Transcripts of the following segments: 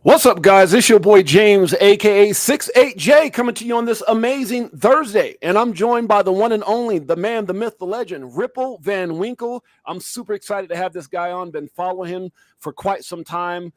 What's up, guys? It's your boy James, aka 68J, coming to you on this amazing Thursday. And I'm joined by the one and only, the man, the myth, the legend, Ripple Van Winkle. I'm super excited to have this guy on. Been following him for quite some time.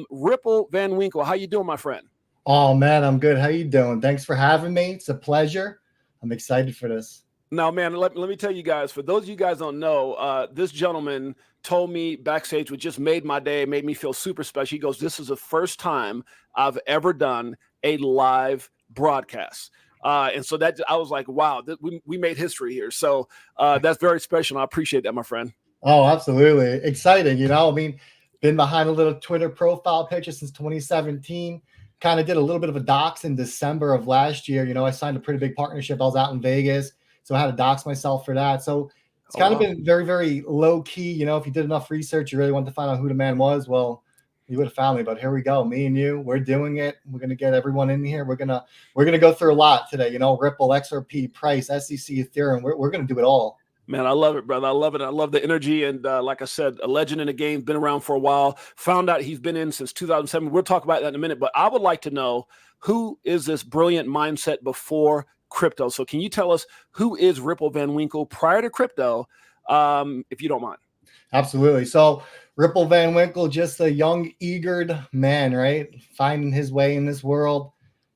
Ripple Van Winkle, how you doing, my friend? Oh, man, I'm good. How you doing? Thanks for having me. It's a pleasure. I'm excited for this. Now, man, let me tell you guys, for those of you guys don't know, this gentleman told me backstage, which just made my day, made me feel super special. He goes, this is the first time I've ever done a live broadcast. And so that I was like, wow, we made history here. So that's very special. I appreciate that, my friend. Oh, absolutely. Exciting. Been behind a little Twitter profile picture since 2017. Kind of did a little bit of a dox in December of last year. I signed a pretty big partnership. I was out in Vegas, so I had to dox myself for that. So it's kind of been very, very low key. If you did enough research, you really want to find out who the man was. Well, you would have found me, but here we go. Me and you, we're doing it. We're going to get everyone in here. We're going to go through a lot today. Ripple, XRP, price, SEC, Ethereum. We're going to do it all. Man, I love it, brother. I love it. I love the energy. And like I said, a legend in the game, been around for a while. Found out he's been in since 2007. We'll talk about that in a minute. But I would like to know, who is this brilliant mindset before crypto? So can you tell us, who is Ripple Van Winkle prior to crypto, if you don't mind? Absolutely. So Ripple Van Winkle, just a young, eager man, right? Finding his way in this world.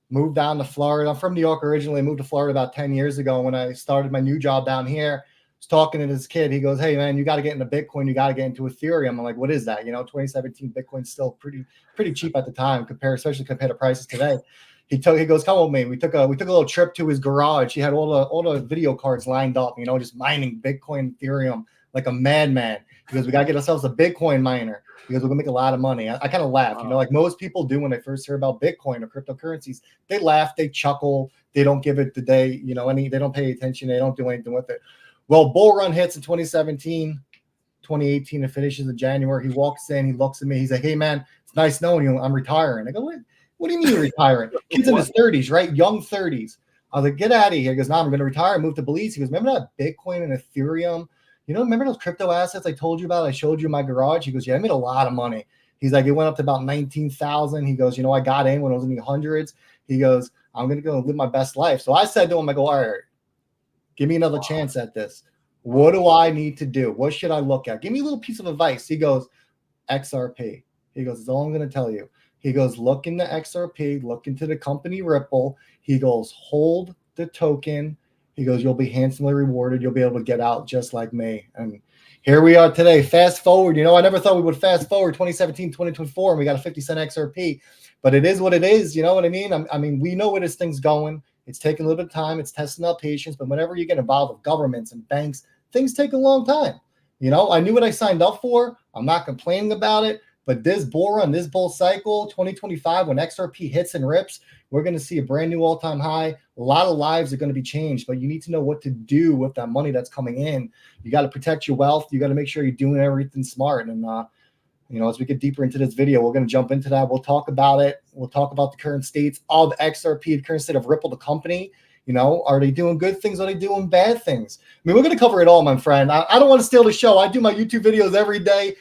Moved down to Florida. I'm from New York originally. Moved to Florida about 10 years ago when I started my new job down here. Was talking to this kid. He goes, "Hey man, you got to get into Bitcoin. You got to get into Ethereum." I'm like, "What is that?" 2017 Bitcoin's still pretty cheap at the time, especially compared to prices today. He goes, "Come with me." We took a little trip to his garage. He had all the video cards lined up, just mining Bitcoin, Ethereum like a madman. He goes, "We got to get ourselves a Bitcoin miner." He goes, "We're gonna make a lot of money." I kind of laughed, like most people do when they first hear about Bitcoin or cryptocurrencies. They laugh, they chuckle, they don't give it the day, they don't pay attention, they don't do anything with it. Well, bull run hits in 2017, 2018, it finishes in January. He walks in, he looks at me, he's like, "Hey man, it's nice knowing you. I'm retiring." I go, What do you mean retiring? Kid's in his 30s, right? Young 30s. I was like, "Get out of here." He goes, "No, I'm going to retire and move to Belize." He goes, "Remember that Bitcoin and Ethereum? Remember those crypto assets I told you about? I showed you in my garage." He goes, "Yeah, I made a lot of money." He's like, "It went up to about 19,000. He goes, "I got in when it was in the hundreds." He goes, "I'm going to go live my best life." So I said to him, I go, "All right, give me another chance at this. What do I need to do? What should I look at? Give me a little piece of advice." He goes, "XRP." He goes, "That's all I'm going to tell you." He goes, "Look into XRP, look into the company Ripple." He goes, "Hold the token." He goes, "You'll be handsomely rewarded. You'll be able to get out just like me." And here we are today. Fast forward. I never thought we would fast forward 2017, 2024, and we got a 50-cent XRP. But it is what it is. You know what I mean? We know where this thing's going. It's taking a little bit of time. It's testing out patience. But whenever you get involved with governments and banks, things take a long time. I knew what I signed up for. I'm not complaining about it. But this bull run, this bull cycle, 2025, when XRP hits and rips, we're going to see a brand new all-time high. A lot of lives are going to be changed, but you need to know what to do with that money that's coming in. You got to protect your wealth. You got to make sure you're doing everything smart. And, as we get deeper into this video, we're going to jump into that. We'll talk about it. We'll talk about the current states of XRP, the current state of Ripple, the company. Are they doing good things? Are they doing bad things? We're going to cover it all, my friend. I don't want to steal the show. I do my YouTube videos every day.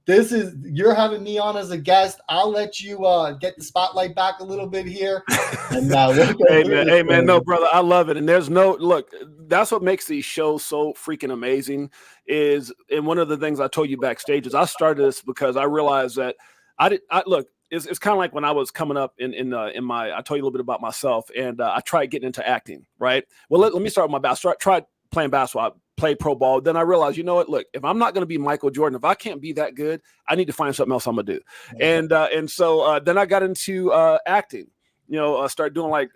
You're having me on as a guest. I'll let you get the spotlight back a little bit here. And, hey man, no, brother, I love it. And look, that's what makes these shows so freaking amazing and one of the things I told you backstage is I started this because I realized that it's kind of like when I was coming up I told you a little bit about myself, and I tried getting into acting, right? Well, let me start with my basketball. Tried playing basketball. Play pro ball. Then I realized, look, if I'm not going to be Michael Jordan, if I can't be that good, I need to find something else I'm going to do. And so then I got into acting, started doing like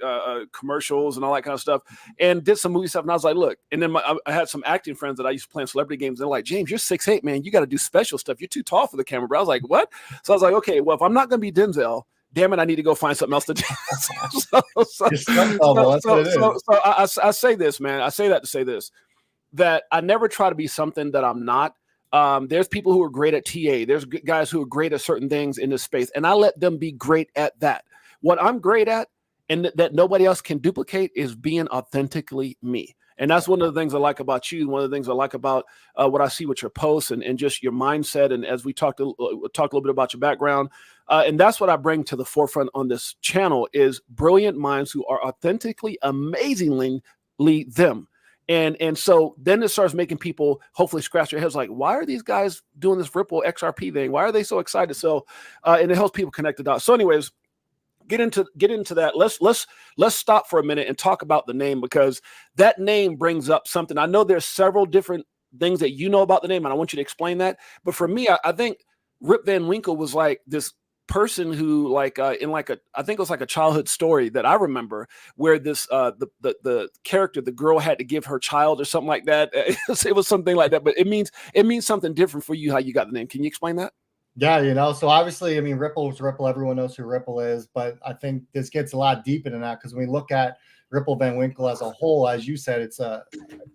commercials and all that kind of stuff, and did some movie stuff. And I was like, look, and then I had some acting friends that I used to play in celebrity games. They're like, "James, you're 6'8", man. You got to do special stuff. You're too tall for the camera, bro." I was like, "What?" So I was like, okay, well, if I'm not going to be Denzel, damn it, I need to go find something else to do. I say this, man. I say that to say this, that I never try to be something that I'm not. There's people who are great at TA. There's guys who are great at certain things in this space, and I let them be great at that. What I'm great at and that nobody else can duplicate is being authentically me. And that's one of the things I like about you. One of the things I like about what I see with your posts and just your mindset. And as we talk a little bit about your background, and that's what I bring to the forefront on this channel is brilliant minds who are authentically, amazingly them. And so then it starts making people hopefully scratch their heads like, why are these guys doing this Ripple XRP thing? Why are they so excited? So, and it helps people connect the dots. So anyways, get into that. Let's stop for a minute and talk about the name, because that name brings up something. I know there's several different things that you know about the name, and I want you to explain that. But for me, I think Rip Van Winkle was like this person who I think it was like a childhood story that I remember where this the character, the girl had to give her child or something like that. It was something like that, but it means something different for you how you got the name. Can you explain that? Yeah, so obviously, I mean, Ripple is Ripple. Everyone knows who Ripple is, but I think this gets a lot deeper than that, because when we look at Ripple Van Winkle as a whole, as you said, it's a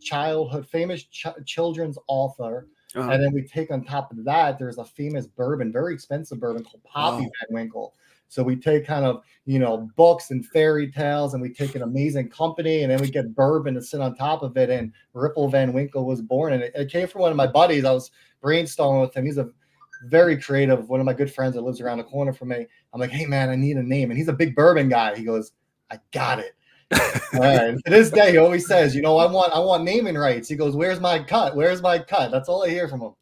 childhood famous children's author. And then we take on top of that, there's a famous bourbon, very expensive bourbon called Poppy Van Winkle. So we take kind of, books and fairy tales, and we take an amazing company, and then we get bourbon to sit on top of it. And Ripple Van Winkle was born. And it came from one of my buddies. I was brainstorming with him. He's a very creative, one of my good friends that lives around the corner from me. I'm like, hey, man, I need a name. And he's a big bourbon guy. He goes, I got it. And to this day, he always says, I want naming rights. He goes, where's my cut? Where's my cut? That's all I hear from him.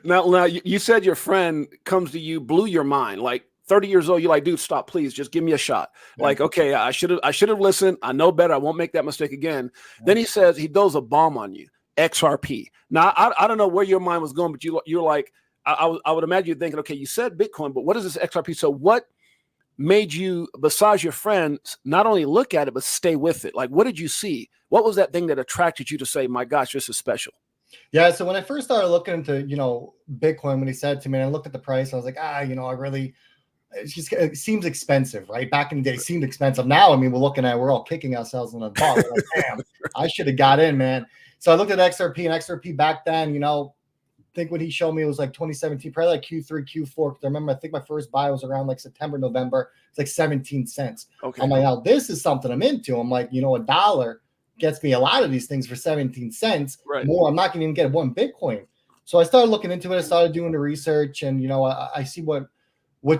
Now, you said your friend comes to you, blew your mind, like 30 years old. You're like, dude, stop, please, just give me a shot. Yeah. Like, okay, I should have listened. I know better. I won't make that mistake again. Yeah. Then he says he throws a bomb on you, XRP. Now, I don't know where your mind was going, but you're like, I would imagine you're thinking, okay, you said Bitcoin, but what is this XRP? So what made you, besides your friends, not only look at it, but stay with it? Like, what did you see? What was that thing that attracted you to say, my gosh, this is special? Yeah. So when I first started looking into, Bitcoin, when he said to me, and I looked at the price, I was like, it seems expensive, right? Back in the day, it seemed expensive. Now, I mean, we're all kicking ourselves in the butt. We're like, damn, I should have got in, man. So I looked at XRP, and XRP back then, I think when he showed me, it was like 2017, probably like Q3, Q4. Because I remember, I think my first buy was around like September, November. It's like 17 cents. Okay. I'm like, now this is something I'm into. I'm like, $1 gets me a lot of these things for 17 cents. Right. More, I'm not going to even get one Bitcoin. So I started looking into it. I started doing the research, and I see what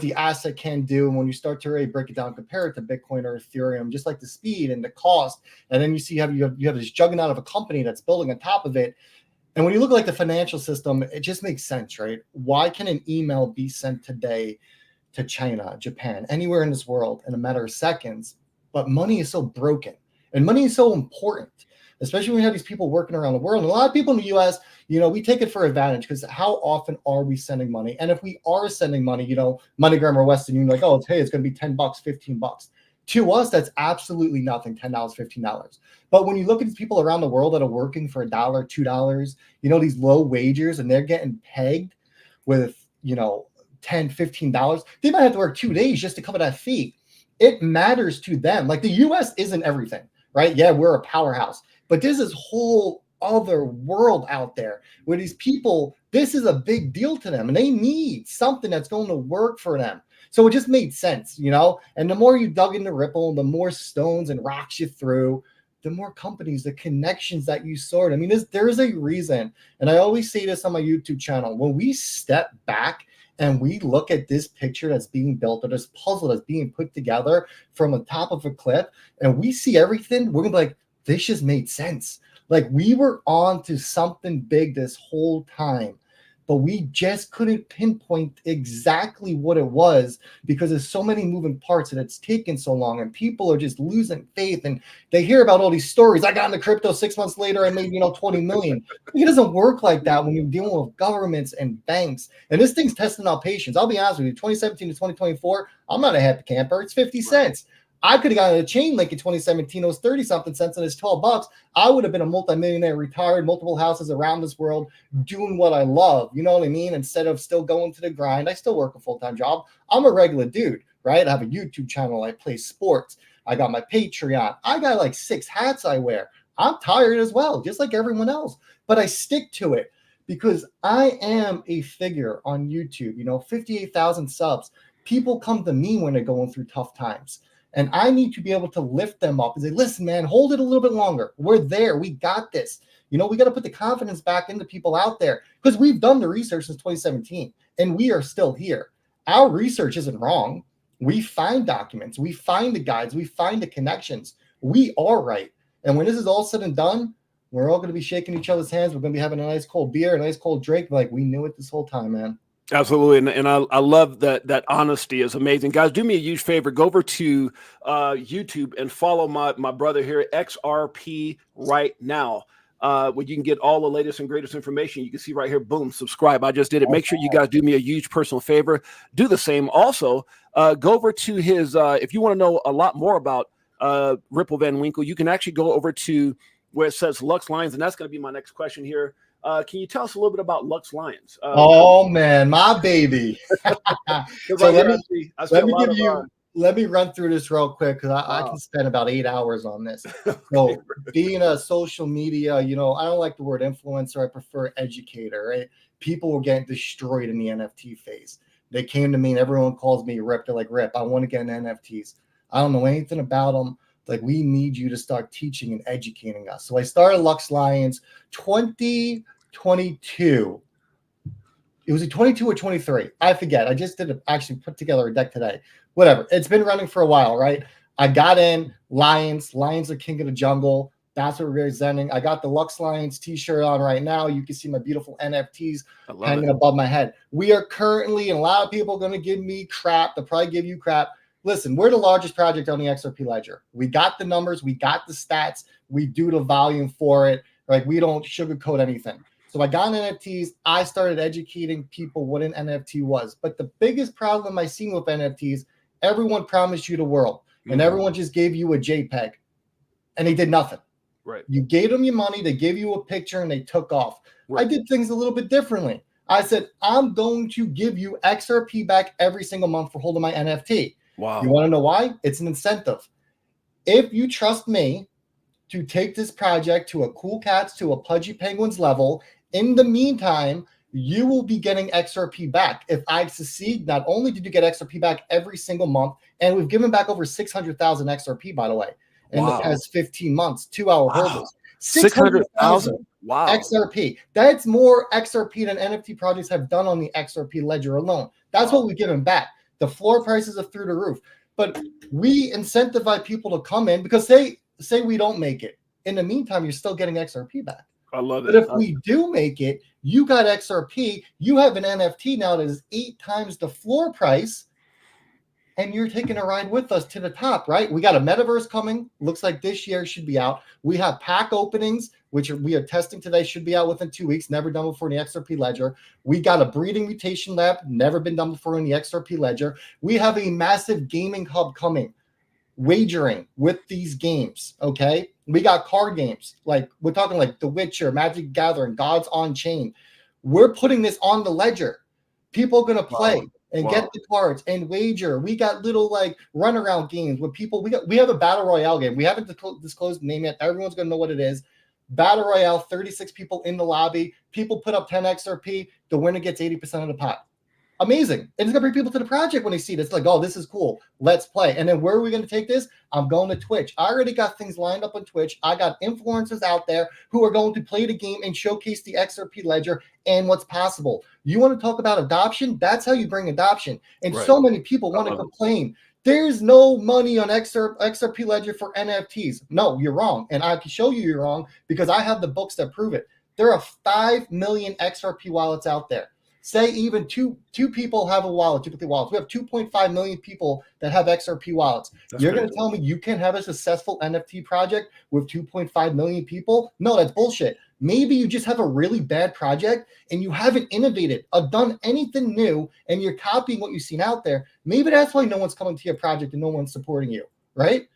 the asset can do. And when you start to really break it down, compare it to Bitcoin or Ethereum, just like the speed and the cost, and then you see how you have this juggernaut of a company that's building on top of it. And when you look at like the financial system, it just makes sense, right? Why can an email be sent today to China, Japan, anywhere in this world in a matter of seconds? But money is so broken, and money is so important, especially when we have these people working around the world. And a lot of people in the US, we take it for advantage, because how often are we sending money? And if we are sending money, MoneyGram or Western Union, like, oh, it's going to be $10, $15. To us, that's absolutely nothing, $10, $15. But when you look at these people around the world that are working for $1, $2, these low wages, and they're getting pegged with, $10, $15, they might have to work 2 days just to cover that fee. It matters to them. Like, the US isn't everything, right? Yeah, we're a powerhouse, but there's this whole other world out there where these people, this is a big deal to them, and they need something that's going to work for them. So it just made sense, and the more you dug into Ripple, the more stones and rocks you threw, the more companies, the connections that you sort. I mean, there is a reason. And I always say this on my YouTube channel, when we step back and we look at this picture that's being built, or this puzzle that's being put together from the top of a cliff, and we see everything, we're gonna be like, this just made sense. Like, we were on to something big this whole time, but we just couldn't pinpoint exactly what it was, because there's so many moving parts and it's taken so long, and people are just losing faith, and they hear about all these stories. I got into crypto 6 months later, I made 20 million. It doesn't work like that when you're dealing with governments and banks, and this thing's testing our patience. I'll be honest with you, 2017 to 2024, I'm not a happy camper. It's 50 cents. I could have gotten a chain link in 2017. It was 30 something cents, and it's $12. I would have been a multimillionaire, retired, multiple houses around this world, doing what I love. You know what I mean? Instead of still going to the grind, I still work a full-time job. I'm a regular dude, right? I have a YouTube channel. I play sports. I got my Patreon. I got like 6 hats I wear. I'm tired as well, just like everyone else, but I stick to it because I am a figure on YouTube, 58,000 subs. People come to me when they're going through tough times. And I need to be able to lift them up and say, listen, man, hold it a little bit longer. We're there. We got this. You know, we got to put the confidence back into people out there because we've done the research since 2017 and we are still here. Our research isn't wrong. We find documents. We find the guides. We find the connections. We are right. And when this is all said and done, we're all going to be shaking each other's hands. We're going to be having a nice cold beer, a nice cold drink. Like, we knew it this whole time, man. Absolutely. And I love that honesty is amazing. Guys, do me a huge favor. Go over to YouTube and follow my brother here, XRP right now. Where you can get all the latest and greatest information. You can see right here, boom, subscribe. I just did it. Make sure you guys do me a huge personal favor. Do the same. Also, go over to his, if you want to know a lot more about Ripple Van Winkle, you can actually go over to where it says Lux Lions, and that's going to be my next question here. Can you tell us a little bit about Lux Lions? Oh man, my baby. So let me run through this real quick because I can spend about 8 hours on this. So being a social media, you know, I don't like the word influencer. I prefer educator, right? People were getting destroyed in the NFT phase. They came to me and everyone calls me Rip. They're like, Rip, I want to get in NFTs. I don't know anything about them. Like, we need you to start teaching and educating us. So I started Lux Lions 2022. It was a 22 or 23. I forget. I just actually put together a deck today. Whatever. It's been running for a while, right? I got in Lions. Lions are king of the jungle. That's what we're representing. I got the Lux Lions t-shirt on right now. You can see my beautiful NFTs hanging above my head. We are currently, and a lot of people are going to give me crap. They'll probably give you crap. Listen, we're the largest project on the XRP ledger. We got the numbers. We got the stats. We do the volume for it. Like, we don't sugarcoat anything. So I got NFTs. I started educating people what an NFT was. But the biggest problem I seen with NFTs, everyone promised you the world. And everyone just gave you a JPEG. And they did nothing. Right. You gave them your money. They gave you a picture and they took off. Right. I did things a little bit differently. I said, I'm going to give you XRP back every single month for holding my NFT. Wow. You want to know why? It's an incentive. If you trust me to take this project to a Cool Cats, to a Pudgy Penguins level, in the meantime, you will be getting XRP back. If I succeed, not only did you get XRP back every single month, and we've given back over 600,000 XRP, by the way, in the past 15 months, 2-hour holders. 600,000 XRP. That's more XRP than NFT projects have done on the XRP ledger alone. That's what we've given back. The floor prices are through the roof. But we incentivize people to come in because say we don't make it. In the meantime, you're still getting XRP back. I love it. But if we do make it, you got XRP, you have an NFT now that is 8 times the floor price, and you're taking a ride with us to the top, right? We got a metaverse coming. Looks like this year should be out. We have pack openings, which we are testing today, should be out within 2 weeks, never done before in the XRP ledger. We got a breeding mutation lab, never been done before in the XRP ledger. We have a massive gaming hub coming, wagering with these games, okay? We got card games, like we're talking like The Witcher, Magic the Gathering, Gods on Chain. We're putting this on the ledger. People are going to play and get the cards and wager. We got little like runaround games with people. We have a battle royale game. We haven't disclosed the name yet. Everyone's going to know what it is. Battle royale, 36 people in the lobby. People put up 10 XRP. The winner gets 80% of the pot. Amazing. And it's going to bring people to the project when they see this. Like, oh, this is cool. Let's play. And then where are we going to take this? I'm going to Twitch. I already got things lined up on Twitch. I got influencers out there who are going to play the game and showcase the XRP ledger and what's possible. You want to talk about adoption? That's how you bring adoption. And so many people want to complain. There's no money on XRP ledger for NFTs. No, you're wrong. And I can show you you're wrong because I have the books that prove it. There are 5 million XRP wallets out there. Say even two people have a wallet, typically wallets. We have 2.5 million people that have XRP wallets. You're going to tell me you can have a successful NFT project with 2.5 million people? No, that's bullshit. Maybe you just have a really bad project and you haven't innovated or done anything new and you're copying what you've seen out there. Maybe that's why no one's coming to your project and no one's supporting you, right?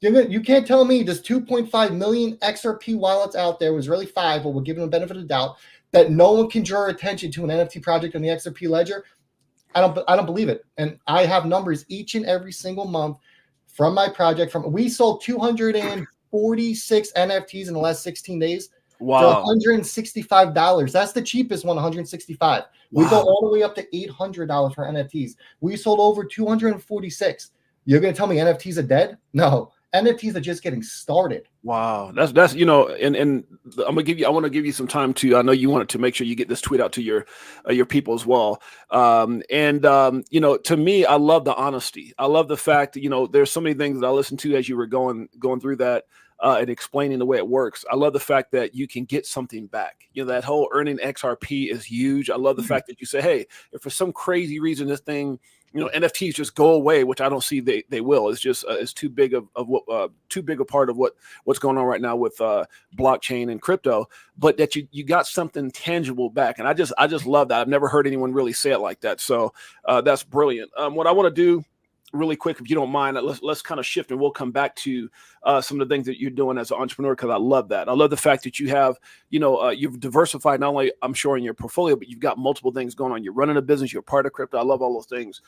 You can't tell me there's 2.5 million XRP wallets out there. It was really 5, but we're giving them the benefit of the doubt, that no one can draw attention to an NFT project on the XRP ledger. I don't believe it. And I have numbers each and every single month from my project. We sold 246 NFTs in the last 16 days. Wow. For $165. That's the cheapest one, $165. We go all the way up to $800 for NFTs. We sold over 246. You're going to tell me NFTs are dead? No, NFTs are just getting started. Wow, that's you know, and I want to give you some time to. I know you wanted to make sure you get this tweet out to your people as well. You know, to me, I love the honesty. I love the fact that, you know, there's so many things that I listened to as you were going through that and explaining the way it works. I love the fact that you can get something back. You know, that whole earning XRP is huge. I love the fact that you say, hey, if for some crazy reason this thing, you know, NFTs just go away, which I don't see they will. It's just it's too big of what too big a part of what's going on right now with blockchain and crypto. But that you got something tangible back, and I just love that. I've never heard anyone really say it like that. So that's brilliant. What I want to do really quick, if you don't mind, let's kind of shift, and we'll come back to some of the things that you're doing as an entrepreneur, because I love that. I love the fact that you have, you know, you've diversified not only, I'm sure, in your portfolio, but you've got multiple things going on. You're running a business, you're part of crypto. I love all those things.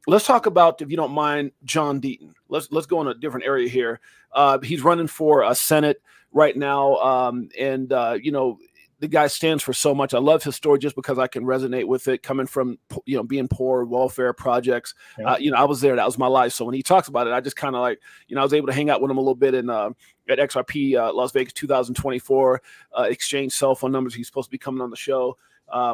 Let's talk about, if you don't mind, John Deaton. Let's go in a different area here. He's running for a Senate right now, you know, the guy stands for so much. I love his story just because I can resonate with it, coming from, you know, being poor, welfare projects. Yeah. You know, I was there. That was my life. So when he talks about it, I just kind of like, you know, I was able to hang out with him a little bit in at XRP Las Vegas 2024, exchange cell phone numbers. He's supposed to be coming on the show,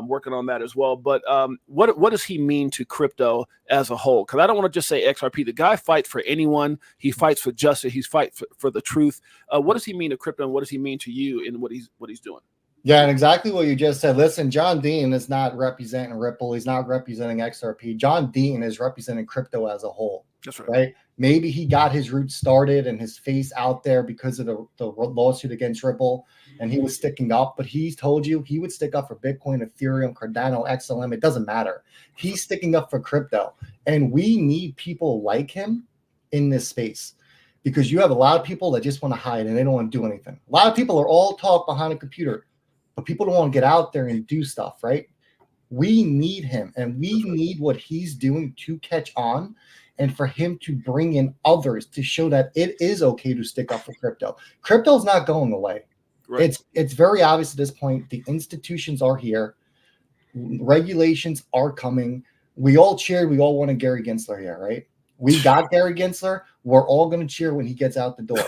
working on that as well. But what does he mean to crypto as a whole? Because I don't want to just say XRP. The guy fights for anyone. He fights for justice. He's fights for the truth. What does he mean to crypto, and what does he mean to you in what he's doing? Yeah, and exactly what you just said. Listen, John Deaton is not representing Ripple. He's not representing XRP. John Deaton is representing crypto as a whole. That's right? Maybe he got his roots started and his face out there because of the lawsuit against Ripple, and he was sticking up. But he's told you he would stick up for Bitcoin, Ethereum, Cardano, XLM. It doesn't matter. He's sticking up for crypto. And we need people like him in this space, because you have a lot of people that just want to hide and they don't want to do anything. A lot of people are all talk behind a computer, but people don't want to get out there and do stuff, right? We need him, and we need what he's doing to catch on, and for him to bring in others to show that it is okay to stick up for crypto. Crypto's not going away. Right. It's very obvious at this point. The institutions are here. Regulations are coming. We all cheered. We all wanted Gary Gensler here, right? We got Gary Gensler. We're all going to cheer when he gets out the door.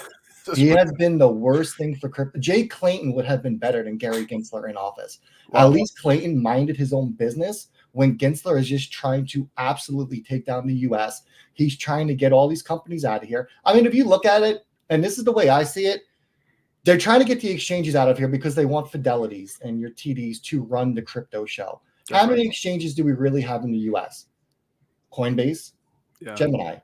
He has been the worst thing for crypto. Jay Clayton would have been better than Gary Gensler in office. Wow. At least Clayton minded his own business, when Gensler is just trying to absolutely take down the U.S. He's trying to get all these companies out of here. I mean, if you look at it, and this is the way I see it, they're trying to get the exchanges out of here because they want Fidelities and your TDs to run the crypto show. That's How many exchanges do we really have in the U.S.? Coinbase, Gemini.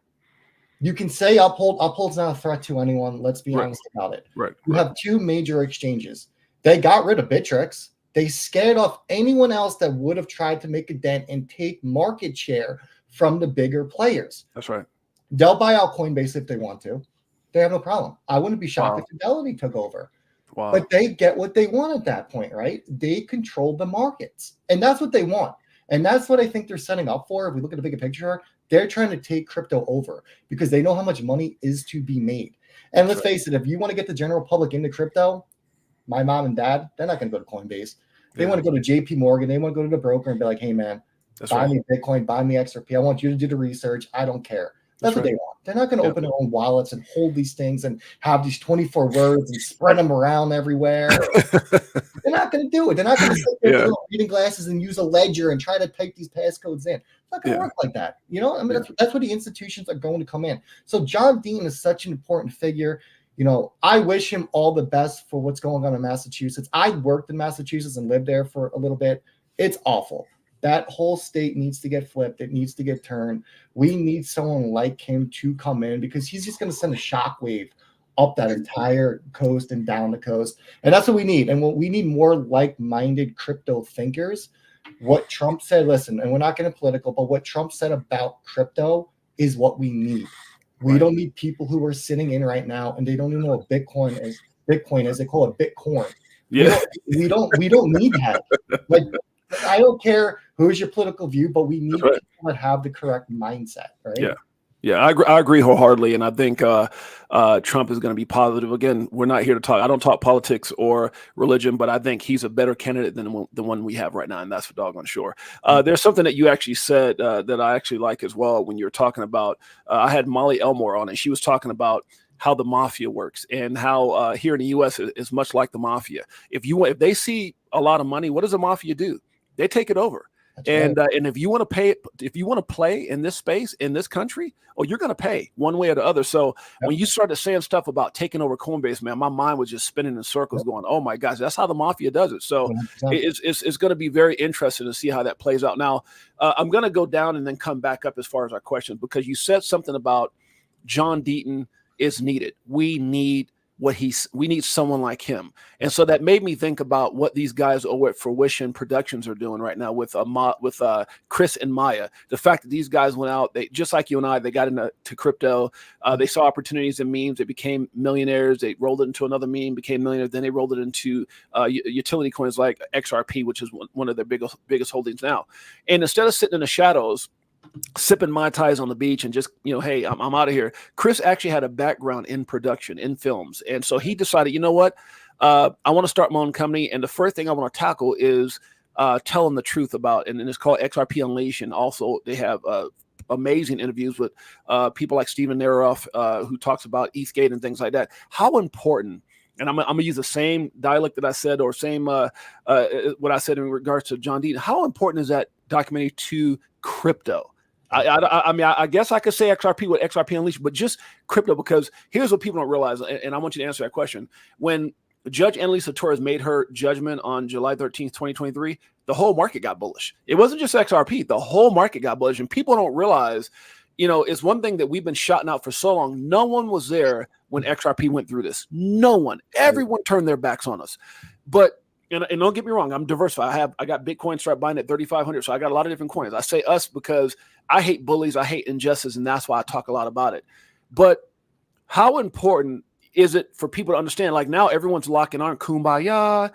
You can say Uphold's not a threat to anyone. Let's be honest about it. You have two major exchanges. They got rid of Bittrex. They scared off anyone else that would have tried to make a dent and take market share from the bigger players. That's right. They'll buy out Coinbase if they want to. They have no problem. I wouldn't be shocked if Fidelity took over. Wow. But they get what they want at that point, right? They control the markets. And that's what they want. And that's what I think they're setting up for. If we look at the bigger picture, they're trying to take crypto over because they know how much money is to be made. And let's face it, if you want to get the general public into crypto, my mom and dad, they're not going to go to Coinbase. They want to go to JP Morgan. They want to go to the broker and be like, hey, man, buy me Bitcoin, buy me XRP. I want you to do the research. I don't care. That's what they want. They're not going to open their own wallets and hold these things and have these 24 words and spread them around everywhere. They're not going to do it. They're not going to sit there with reading glasses and use a ledger and try to type these passcodes in. It's not going to work like that. You know, I mean, that's where the institutions are going to come in. So John Deaton is such an important figure. You know, I wish him all the best for what's going on in Massachusetts. I worked in Massachusetts and lived there for a little bit. It's awful. That whole state needs to get flipped. It needs to get turned. We need someone like him to come in because he's just going to send a shockwave up that entire coast and down the coast. And that's what we need. And what we need more like-minded crypto thinkers. What Trump said, listen, and we're not getting political, but what Trump said about crypto is what we need. We don't need people who are sitting in right now and they don't even know what Bitcoin is. Bitcoin, as they call it, Bitcoin. Yeah. We don't need that. Like, I don't care who's your political view, but we need people that have the correct mindset, right? Yeah. Yeah, I agree wholeheartedly, and I think Trump is going to be positive. Again, we're not here to talk. I don't talk politics or religion, but I think he's a better candidate than the one we have right now, and that's for doggone sure. There's something that you actually said that I actually like as well when you're talking about. I had Molly Elmore on, and she was talking about how the mafia works and how here in the U.S. is much like the mafia. If they see a lot of money, what does the mafia do? They take it over. And if you want to pay it, if you want to play in this space in this country, you're going to pay one way or the other. So when you started saying stuff about taking over Coinbase, man, my mind was just spinning in circles, going, "Oh my gosh, that's how the mafia does it." So it's going to be very interesting to see how that plays out. Now, I'm going to go down and then come back up as far as our questions, because you said something about John Deaton is needed. We need someone like him. And so that made me think about what these guys over at Fruition Productions are doing right now with Chris and Maya. The fact that these guys went out, they just like you and I, they got into crypto. They saw opportunities in memes. They became millionaires. They rolled it into another meme, became millionaires. Then they rolled it into utility coins like XRP, which is one of their biggest holdings now. And instead of sitting in the shadows, sipping Mai Tais on the beach and just, hey, I'm out of here. Chris actually had a background in production, in films. And so he decided, you know what? I want to start my own company. And the first thing I want to tackle is tell them the truth about, and it's called XRP Unleash. And also they have amazing interviews with people like Steven Neroff, who talks about ETHGate and things like that. How important, and I'm going to use the same dialect that I said, or same what I said in regards to John Deaton. How important is that documentary to crypto? I mean, I guess I could say XRP with XRP Unleashed, but just crypto, because here's what people don't realize, and I want you to answer that question. When Judge Annalisa Torres made her judgment on July 13th, 2023, the whole market got bullish. It wasn't just XRP. The whole market got bullish, and people don't realize, it's one thing that we've been shouting out for so long. No one was there when XRP went through this. No one. Everyone turned their backs on us. But and don't get me wrong, I'm diversified. I got Bitcoin, start buying at 3,500. So I got a lot of different coins. I say us because I hate bullies, I hate injustice, and that's why I talk a lot about it. But how important is it for people to understand? Like, now everyone's locking on kumbaya,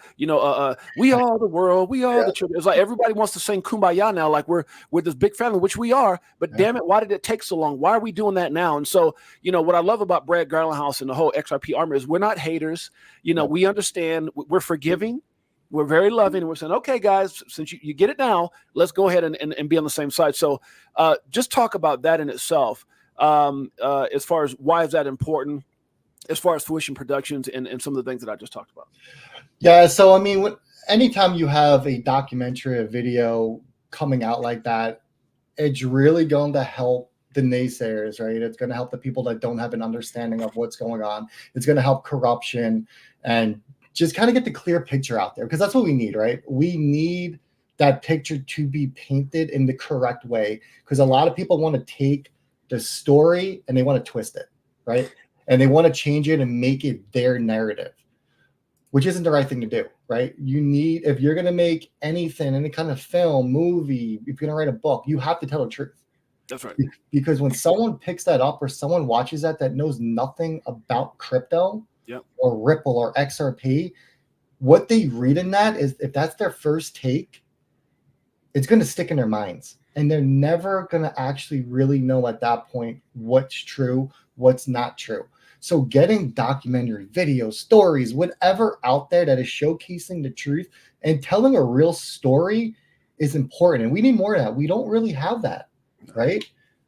we are the world, we are the children. It's like everybody wants to sing kumbaya now, like we're this big family, which we are. But damn it, why did it take so long? Why are we doing that now? And so, what I love about Brad Garlinghouse and the whole XRP army is we're not haters. We understand, we're forgiving. We're very loving, and we're saying, okay, guys, since you get it now, let's go ahead and be on the same side. So just talk about that in itself, as far as why is that important, as far as Fruition Productions and some of the things that I just talked about. Yeah, so I mean, anytime you have a documentary, a video coming out like that, it's really going to help the naysayers, right? It's going to help the people that don't have an understanding of what's going on. It's going to help corruption and just kind of get the clear picture out there, because that's what we need, right? We need that picture to be painted in the correct way, because a lot of people want to take the story and they want to twist it, right? And they want to change it and make it their narrative, which isn't the right thing to do, right? If you're going to make anything, any kind of film, movie, if you're going to write a book, you have to tell the truth. That's right. Because when someone picks that up or someone watches that knows nothing about crypto, or Ripple or XRP, what they read in that is, if that's their first take, it's going to stick in their minds, and they're never going to actually really know at that point what's true, what's not true. So getting documentary videos, stories, whatever out there that is showcasing the truth and telling a real story is important, and we need more of that. We don't really have that, right?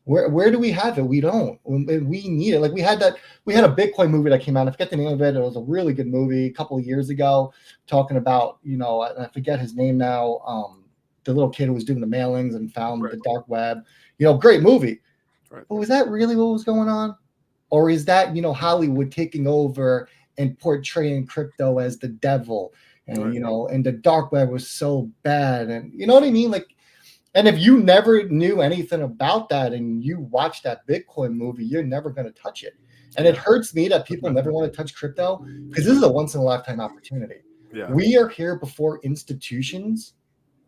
Where do we have it? We don't. We need it. Like we had a Bitcoin movie that came out. I forget the name of it. It was a really good movie a couple of years ago, talking about, I forget his name now. The little kid who was doing the mailings and found the dark web. Great movie. Right. But was that really what was going on? Or is that, Hollywood taking over and portraying crypto as the devil? And, and the dark web was so bad. And you know what I mean? Like, and if you never knew anything about that and you watch that Bitcoin movie, you're never going to touch it. And it hurts me that people never want to touch crypto, because this is a once-in-a-lifetime opportunity. Yeah. We are here before institutions,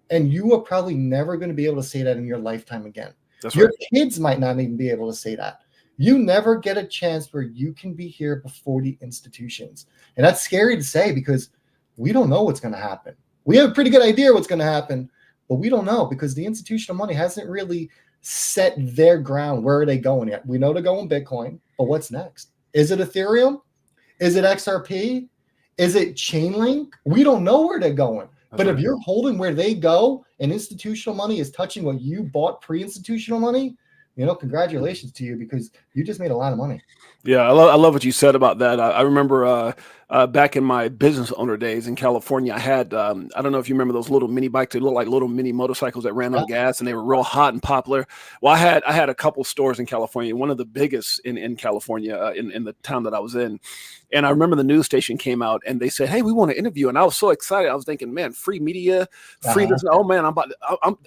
and you are probably never going to be able to say that in your lifetime again. Your kids might not even be able to say that. You never get a chance where you can be here before the institutions. And that's scary to say, because we don't know what's going to happen. We have a pretty good idea what's going to happen, but we don't know because the institutional money hasn't really set their ground. Where are they going yet? We know they're going Bitcoin, but what's next? Is it Ethereum? Is it XRP? Is it Chainlink? We don't know where they're going. But if you're holding where they go and institutional money is touching what you bought pre-institutional money, congratulations to you because you just made a lot of money. Yeah, I love what you said about that. I remember back in my business owner days in California, I had, I don't know if you remember those little mini bikes. They look like little mini motorcycles that ran on gas and they were real hot and popular. Well, I had a couple stores in California, one of the biggest in California, in the town that I was in. And I remember the news station came out and they said, "Hey, we want to interview." And I was so excited. I was thinking, man, free media, free this. Oh man, I'm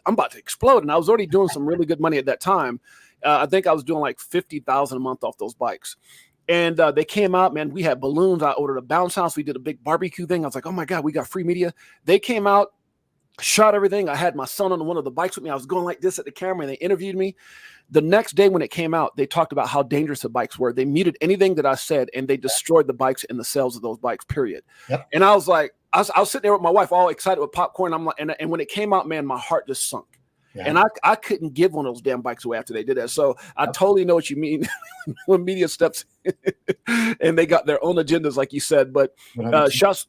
about to explode. And I was already doing some really good money at that time. I think I was doing like $50,000 a month off those bikes. And they came out, man. We had balloons. I ordered a bounce house. We did a big barbecue thing. I was like, oh my God, we got free media. They came out, shot everything. I had my son on one of the bikes with me. I was going like this at the camera and they interviewed me. The next day when it came out, they talked about how dangerous the bikes were. They muted anything that I said and they destroyed the bikes and the sales of those bikes, period. Yep. And I was like, I was sitting there with my wife, all excited with popcorn. I'm like, and when it came out, man, my heart just sunk. Yeah. And I couldn't give one of those damn bikes away after they did that. So I totally know what you mean when media steps and they got their own agendas, like you said. But shouts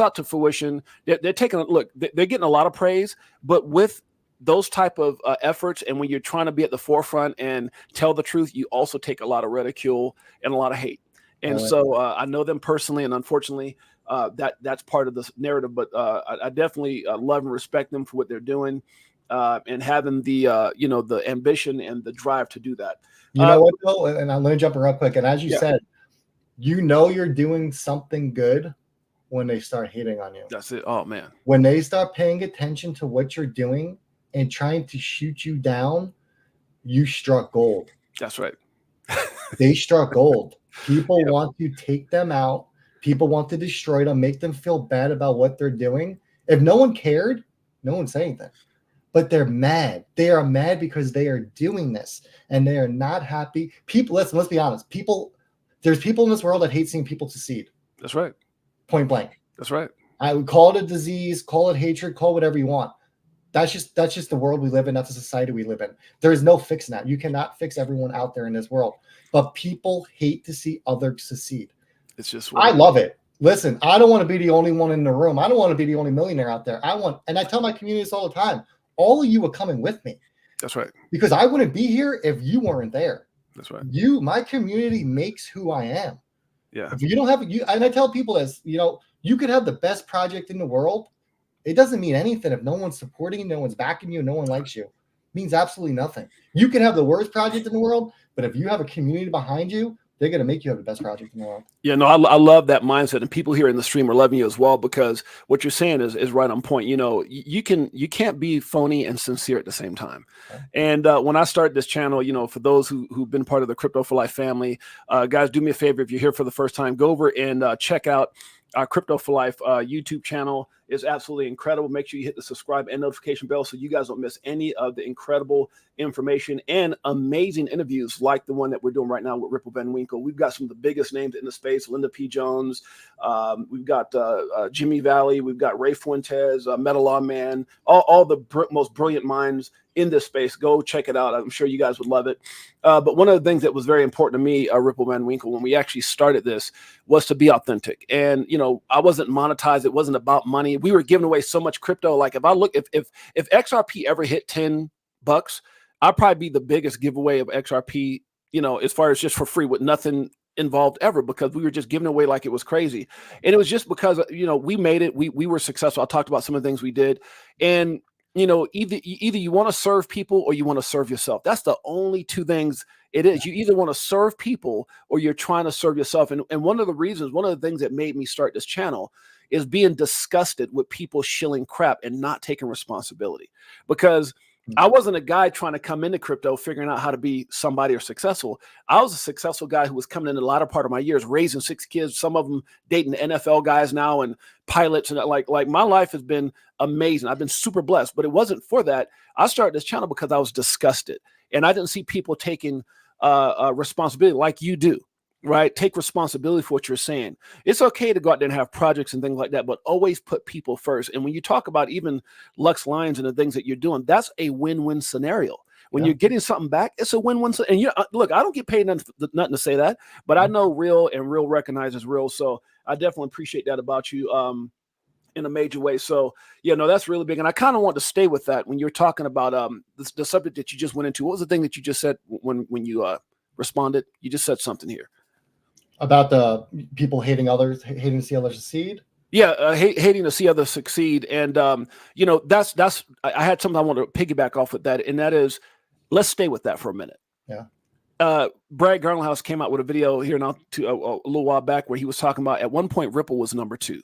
out to Fruition. They're taking a look. They're getting a lot of praise, but with those type of efforts, and when you're trying to be at the forefront and tell the truth, you also take a lot of ridicule and a lot of hate. And so I know them personally, and unfortunately, that's part of this narrative. But I definitely love and respect them for what they're doing. And having the the ambition and the drive to do that. You know what though, and I'm going to jump in real quick. And as you said, you're doing something good when they start hating on you. That's it. Oh man, when they start paying attention to what you're doing and trying to shoot you down, you struck gold. That's right. They struck gold. People want to take them out. People want to destroy them, make them feel bad about what they're doing. If no one cared, no one said anything. But they're mad. They are mad because they are doing this and they are not happy. People, let's be honest. There's people in this world that hate seeing people succeed. That's right. Point blank. That's right. I would call it a disease, call it hatred, call whatever you want. That's just the world we live in. That's the society we live in. There is no fixing that. You cannot fix everyone out there in this world. But people hate to see others succeed. It's just I love it. Listen, I don't want to be the only one in the room. I don't want to be the only millionaire out there. And I tell my community this all the time. All of you are coming with me. That's right. Because I wouldn't be here if you weren't there. That's right. My community makes who I am. Yeah. If you don't have and I tell people this, you could have the best project in the world. It doesn't mean anything if no one's supporting you, no one's backing you, no one likes you. It means absolutely nothing. You can have the worst project in the world, but if you have a community behind you, they're going to make you have the best project in the world. Yeah, no, I love that mindset, and people here in the stream are loving you as well, because what you're saying is right on point. You can't be phony and sincere at the same time. Okay. And when I started this channel, for those who've been part of the Crypto4Life family, guys, do me a favor. If you're here for the first time, go over and check out our Crypto4Life YouTube channel. Is absolutely incredible. Make sure you hit the subscribe and notification bell so you guys don't miss any of the incredible information and amazing interviews like the one that we're doing right now with Ripple Van Winkle. We've got some of the biggest names in the space: Linda P. Jones, we've got Jimmy Valley, we've got Ray Fuentes, Metal Law Man, all the most brilliant minds in this space. Go check it out. I'm sure you guys would love it. But one of the things that was very important to me, Ripple Van Winkle, when we actually started this, was to be authentic. And I wasn't monetized. It wasn't about money. We were giving away so much crypto. Like if XRP ever hit $10, I'd probably be the biggest giveaway of XRP, as far as just for free with nothing involved ever, because we were just giving away like it was crazy. And it was just because, we made it. We were successful. I talked about some of the things we did. And either you want to serve people or you want to serve yourself. That's the only two things it is. You either want to serve people or you're trying to serve yourself. And one of the things that made me start this channel is being disgusted with people shilling crap and not taking responsibility. Because I wasn't a guy trying to come into crypto figuring out how to be somebody or successful. I was a successful guy who was coming in the latter part of my years, raising 6 kids, some of them dating NFL guys now and pilots. And like my life has been amazing. I've been super blessed, but it wasn't for that. I started this channel because I was disgusted and I didn't see people taking responsibility like you do. right? Take responsibility for what you're saying. It's okay to go out there and have projects and things like that, but always put people first. And when you talk about even Lux Lions and the things that you're doing, that's a win-win scenario. When you're getting something back, it's a win-win. And look, I don't get paid nothing to say that, but I know real and real recognizes real. So I definitely appreciate that about you in a major way. So yeah, no, that's really big. And I kind of want to stay with that when you're talking about the subject that you just went into. What was the thing that you just said when you responded? You just said something here about the people hating others, hating to see others succeed. Yeah, hating to see others succeed. And that's I had something I want to piggyback off with that, and that is, let's stay with that for a minute. Yeah. Brad Garlinghouse came out with a video here now a little while back where he was talking about at one point Ripple was number 2.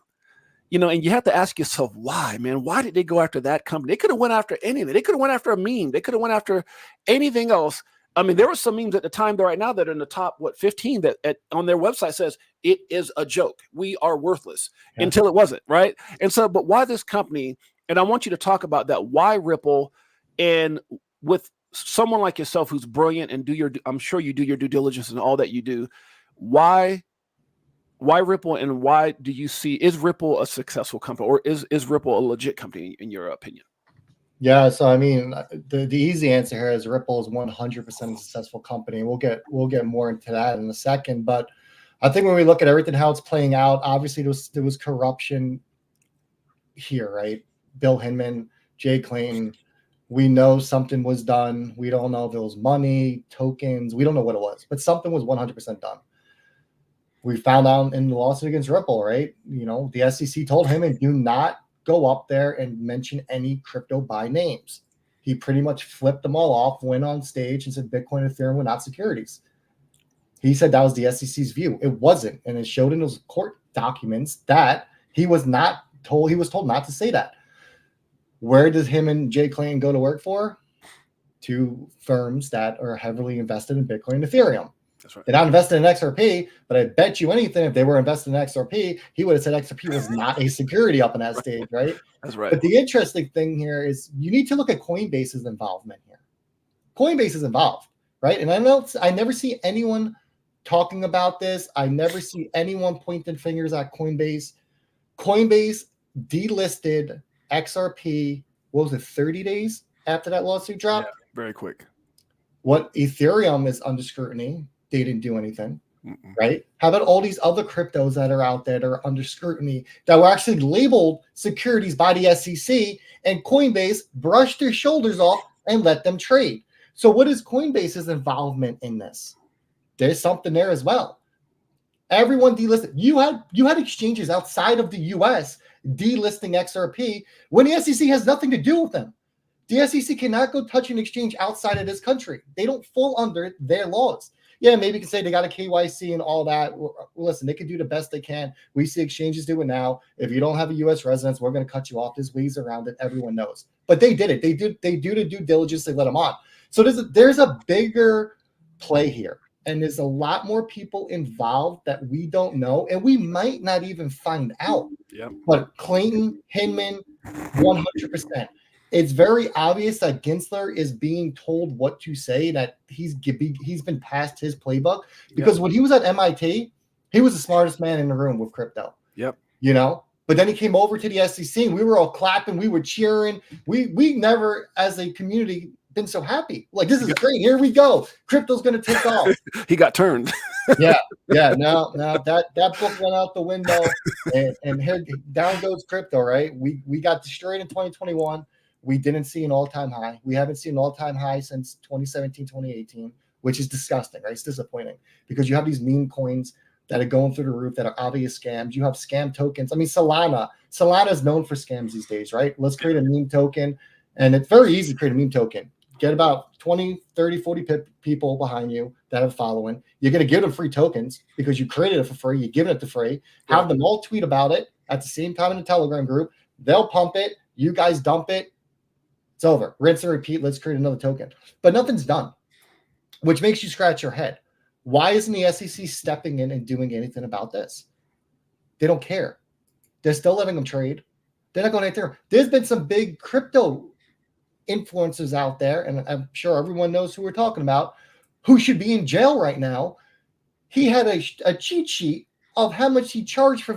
And you have to ask yourself, why, man? Why did they go after that company? They could have went after anything. They could have went after a meme. They could have went after anything else. I mean, there were some memes at the time right now that are in the top, 15 that on their website says it is a joke. We are worthless until it wasn't, right? And so, but why this company? And I want you to talk about that. Why Ripple? And with someone like yourself who's brilliant and I'm sure you do your due diligence and all that you do. Why Ripple, and why do you see, is Ripple a successful company, or is Ripple a legit company in your opinion? Yeah, so I mean, the easy answer here is Ripple is 100% a successful company. We'll get more into that in a second, but I think when we look at everything how it's playing out, obviously there was corruption here, right? Bill Hinman, Jay Clayton. We know something was done. We don't know if it was money, tokens. We don't know what it was, but something was 100% done. We found out in the lawsuit against Ripple, right? The SEC told him, and do not go up there and mention any crypto by names. He pretty much flipped them all off, went on stage and said Bitcoin and Ethereum were not securities. He said that was the SEC's view. It wasn't. And it showed in those court documents that he was told not to say that. Where does him and Jay Clayton go to work for? 2 firms that are heavily invested in Bitcoin and Ethereum. That's right. They're not invested in XRP, but I bet you anything, if they were invested in XRP, he would have said XRP was not a security up on that stage, right? That's right. But the interesting thing here is you need to look at Coinbase's involvement here. Coinbase is involved, right? And I never see anyone talking about this. I never see anyone pointing fingers at Coinbase. Coinbase delisted XRP, what was it, 30 days after that lawsuit dropped? Yeah, very quick. What Ethereum is under scrutiny. They didn't do anything, right? How about all these other cryptos that are out there that are under scrutiny that were actually labeled securities by the SEC, and Coinbase brushed their shoulders off and let them trade. So what is Coinbase's involvement in this? There's something there as well. Everyone delisted. You had exchanges outside of the US delisting XRP when the SEC has nothing to do with them. The SEC cannot go touch an exchange outside of this country. They don't fall under their laws. Yeah, maybe you can say they got a KYC and all that. Listen, they can do the best they can. We see exchanges do it now. If you don't have a U.S. residence, we're going to cut you off. There's ways around it. Everyone knows. But they did it. They do the due diligence. They let them on. So there's a bigger play here. And there's a lot more people involved that we don't know. And we might not even find out. Yeah. But Clayton, Hinman, 100%. It's very obvious that Gensler is being told what to say, that he's been passed his playbook, because when he was at MIT, he was the smartest man in the room with crypto. Yep. But then he came over to the SEC and we were all clapping, we were cheering. We never, as a community, been so happy. Like, this is great. Here we go. Crypto's going to take off. He got turned. Yeah. No, that book went out the window, and here down goes crypto. Right. We got destroyed in 2021. We didn't see an all-time high. We haven't seen an all-time high since 2017, 2018, which is disgusting, right? It's disappointing because you have these meme coins that are going through the roof that are obvious scams. You have scam tokens. I mean, Solana is known for scams these days, right? Let's create a meme token. And it's very easy to create a meme token. Get about 20, 30, 40 people behind you that are following. You're going to give them free tokens because you created it for free. You're giving it for free. Have them all tweet about it at the same time in the Telegram group. They'll pump it. You guys dump it. It's over. Rinse and repeat. Let's create another token. But nothing's done, which makes you scratch your head. Why isn't the SEC stepping in and doing anything about this? They don't care. They're still letting them trade. They're not going anywhere. There's been some big crypto influencers out there, and I'm sure everyone knows who we're talking about, who should be in jail right now. he had a cheat sheet of how much he charged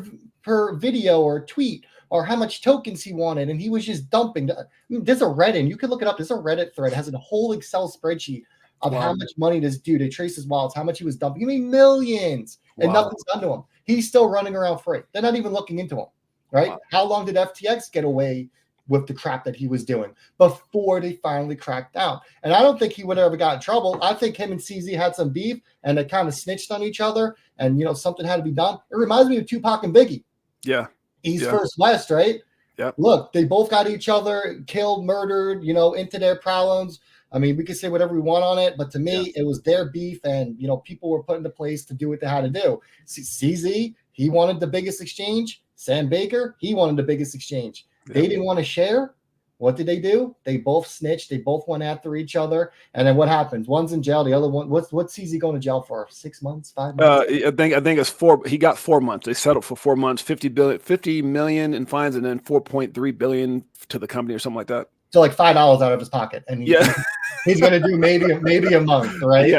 per video or tweet, or how much tokens he wanted, and he was just dumping. I mean, there's a Reddit, you can look it up. There's a Reddit thread. It has a whole Excel spreadsheet of how much money this dude, it traces wallets, how much he was dumping. I mean, millions, and nothing's done to him. He's still running around free. They're not even looking into him, right? How long did FTX get away with the crap that he was doing before they finally cracked down? And I don't think he would have ever got in trouble. I think him and CZ had some beef, and they kind of snitched on each other, and something had to be done. It reminds me of Tupac and Biggie. Yeah. East First West, right? Yeah. Look, they both got each other killed, murdered, into their problems. I mean, we could say whatever we want on it, but to me, it was their beef, and people were put into place to do what they had to do. CZ, he wanted the biggest exchange. Sam Baker, he wanted the biggest exchange. They didn't want to share. What did they do? They both snitched. They both went after each other. And then what happens? One's in jail. The other one, what's CZ going to jail for? 6 months, 5 months? I think it's 4. He got 4 months. They settled for 4 months, 50 million in fines, and then 4.3 billion to the company or something like that. So like $5 out of his pocket, and he's going to do maybe a month, right?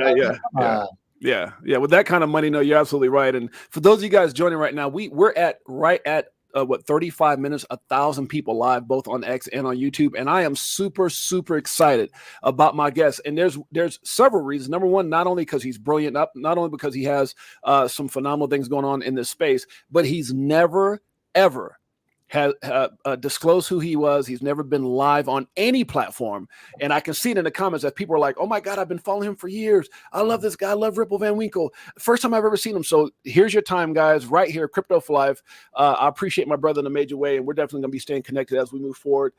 Yeah. With that kind of money, no, you're absolutely right. And for those of you guys joining right now, we're right at 35 minutes, 1,000 people live, both on X and on YouTube. And I am super, super excited about my guest. And there's several reasons. Number one, not only because he's brilliant, not only because he has some phenomenal things going on in this space, but he's never, ever has disclosed who he was. He's never been live on any platform. And I can see it in the comments that people are like, oh my God, I've been following him for years. I love this guy. I love Ripple Van Winkle. First time I've ever seen him. So here's your time, guys, right here, Crypto4Life. I appreciate my brother in a major way, and we're definitely going to be staying connected as we move forward.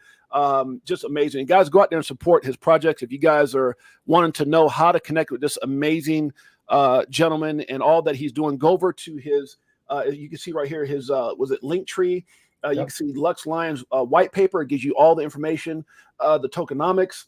Just amazing. Guys, go out there and support his projects. If you guys are wanting to know how to connect with this amazing gentleman and all that he's doing, go over to his, you can see right here, his, was it Linktree? You can see Lux Lions white paper. It gives you all the information, the tokenomics,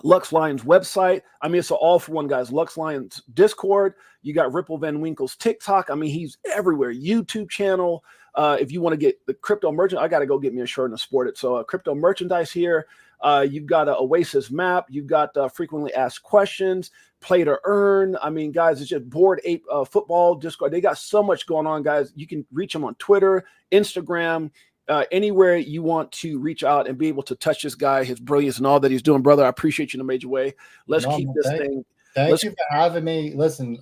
Lux Lions website. I mean, it's all for one, guys. Lux Lions Discord. You got Ripple Van Winkle's TikTok. I mean, he's everywhere. YouTube channel. If you want to get the crypto merchant, I got to go get me a shirt and sport it. So crypto merchandise here. You've got an Oasis map. You've got frequently asked questions, play to earn. I mean, guys, it's just Bored Ape football Discord. They got so much going on, guys. You can reach them on Twitter, Instagram, anywhere you want to reach out and be able to touch this guy, his brilliance and all that he's doing. Brother, I appreciate you in a major way. Let's keep this thing. Thank you for having me. Listen,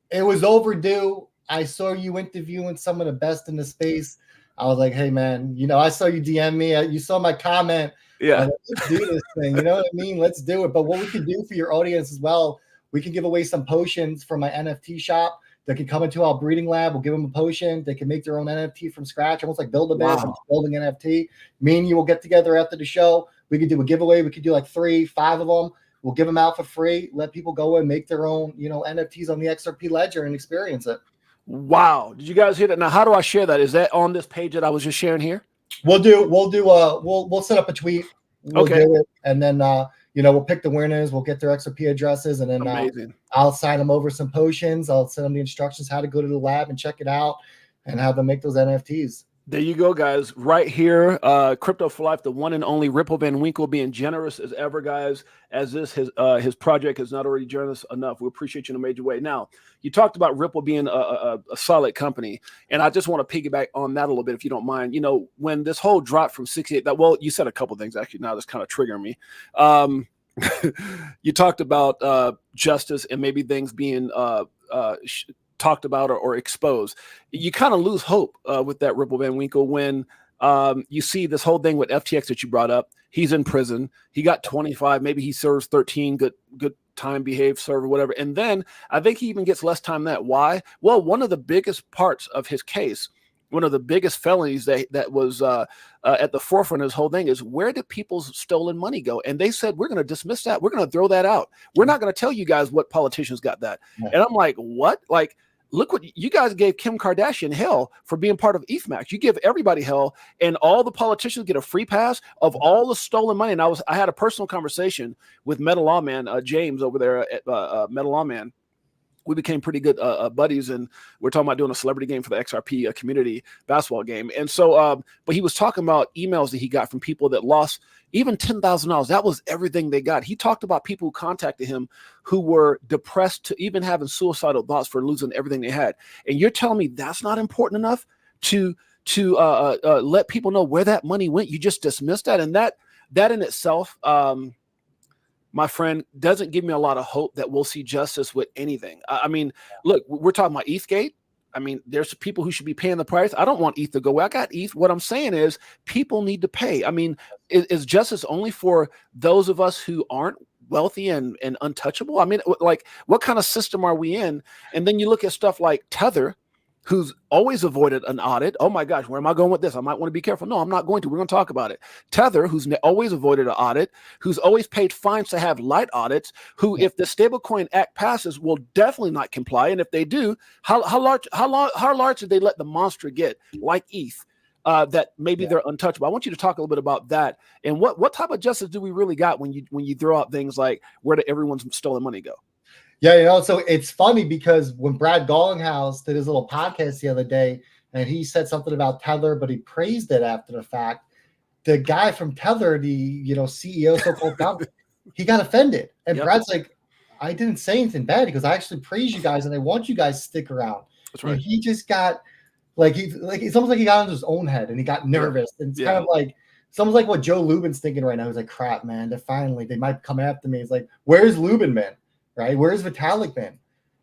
it was overdue. I saw you interviewing some of the best in the space. I was like, hey, man, I saw you DM me. You saw my comment. Yeah. Let's do this thing. You know what I mean? Let's do it. But what we can do for your audience as well, we can give away some potions from my NFT shop. They can come into our breeding lab. We'll give them a potion. They can make their own NFT from scratch, almost like Build-A-Bear, building NFT. Me and you will get together after the show. We could do a giveaway. We could do like 3, 5 of them. We'll give them out for free. Let people go and make their own, NFTs on the XRP ledger and experience it. Wow. Did you guys hear that? Now, how do I share that? Is that on this page that I was just sharing here? We'll set up a tweet. We'll do it, and then we'll pick the winners. We'll get their XRP addresses, and then I'll sign them over some potions. I'll send them the instructions how to go to the lab and check it out, and have them make those NFTs. There you go, guys. Right here, Crypto4Life, the one and only Ripple Van Winkle, being generous as ever, guys. As his project has not already generous enough. We appreciate you in a major way. Now, you talked about Ripple being a solid company, and I just want to piggyback on that a little bit, if you don't mind. When this whole drop from 68, you said a couple things actually. Now that's kind of triggering me. You talked about justice and maybe things being talked about or exposed. You kind of lose hope with that Ripple Van Winkle when you see this whole thing with FTX that you brought up. He's in prison. He got 25. Maybe he serves 13. Good time, behave, serve, or whatever. And then I think he even gets less time than that. Why? Well, one of the biggest parts of his case, one of the biggest felonies that was at the forefront of this whole thing is, where did people's stolen money go? And they said, we're going to dismiss that. We're going to throw that out. We're not going to tell you guys what politicians got that. Yeah. And I'm like, what? Like, look what you guys gave Kim Kardashian hell for being part of ETHMax. You give everybody hell, and all the politicians get a free pass of all the stolen money. And I had a personal conversation with Metal Lawman, James over there at Metal Lawman. we became pretty good buddies, and we're talking about doing a celebrity game for the XRP community basketball game. And so, but he was talking about emails that he got from people that lost even $10,000. That was everything they got. He talked about people who contacted him who were depressed to even having suicidal thoughts for losing everything they had. And you're telling me that's not important enough to let people know where that money went? You just dismissed that, and that in itself, my friend, doesn't give me a lot of hope that we'll see justice with anything. I mean, look, we're talking about ETHGate. I mean, there's people who should be paying the price. I don't want ETH to go away. I got ETH. What I'm saying is people need to pay. I mean, is justice only for those of us who aren't wealthy and untouchable? I mean, like, what kind of system are we in? And then you look at stuff like Tether, who's always avoided an audit. Oh my gosh, where am I going with this? I might want to be careful. No, I'm not going to. We're going to talk about it. Tether, who's always avoided an audit, who's always paid fines to have light audits, who, if the Stablecoin Act passes, will definitely not comply. And if they do, how large did they let the monster get, like ETH, that maybe they're untouchable? I want you to talk a little bit about that. And what type of justice do we really got when you throw out things like, where did everyone's stolen money go? Yeah, so it's funny because when Brad Gallinghouse did his little podcast the other day, and he said something about Tether, but he praised it after the fact, the guy from Tether, the CEO, so-called founder, he got offended. And Brad's like, I didn't say anything bad. He goes, I actually praise you guys, and I want you guys to stick around. That's right. And he just got it's almost like he got into his own head and he got nervous. And it's kind of like, it's almost like what Joe Lubin's thinking right now. He's like, crap, man, they might come after me. It's like, where's Lubin been? Right? Where's Vitalik been?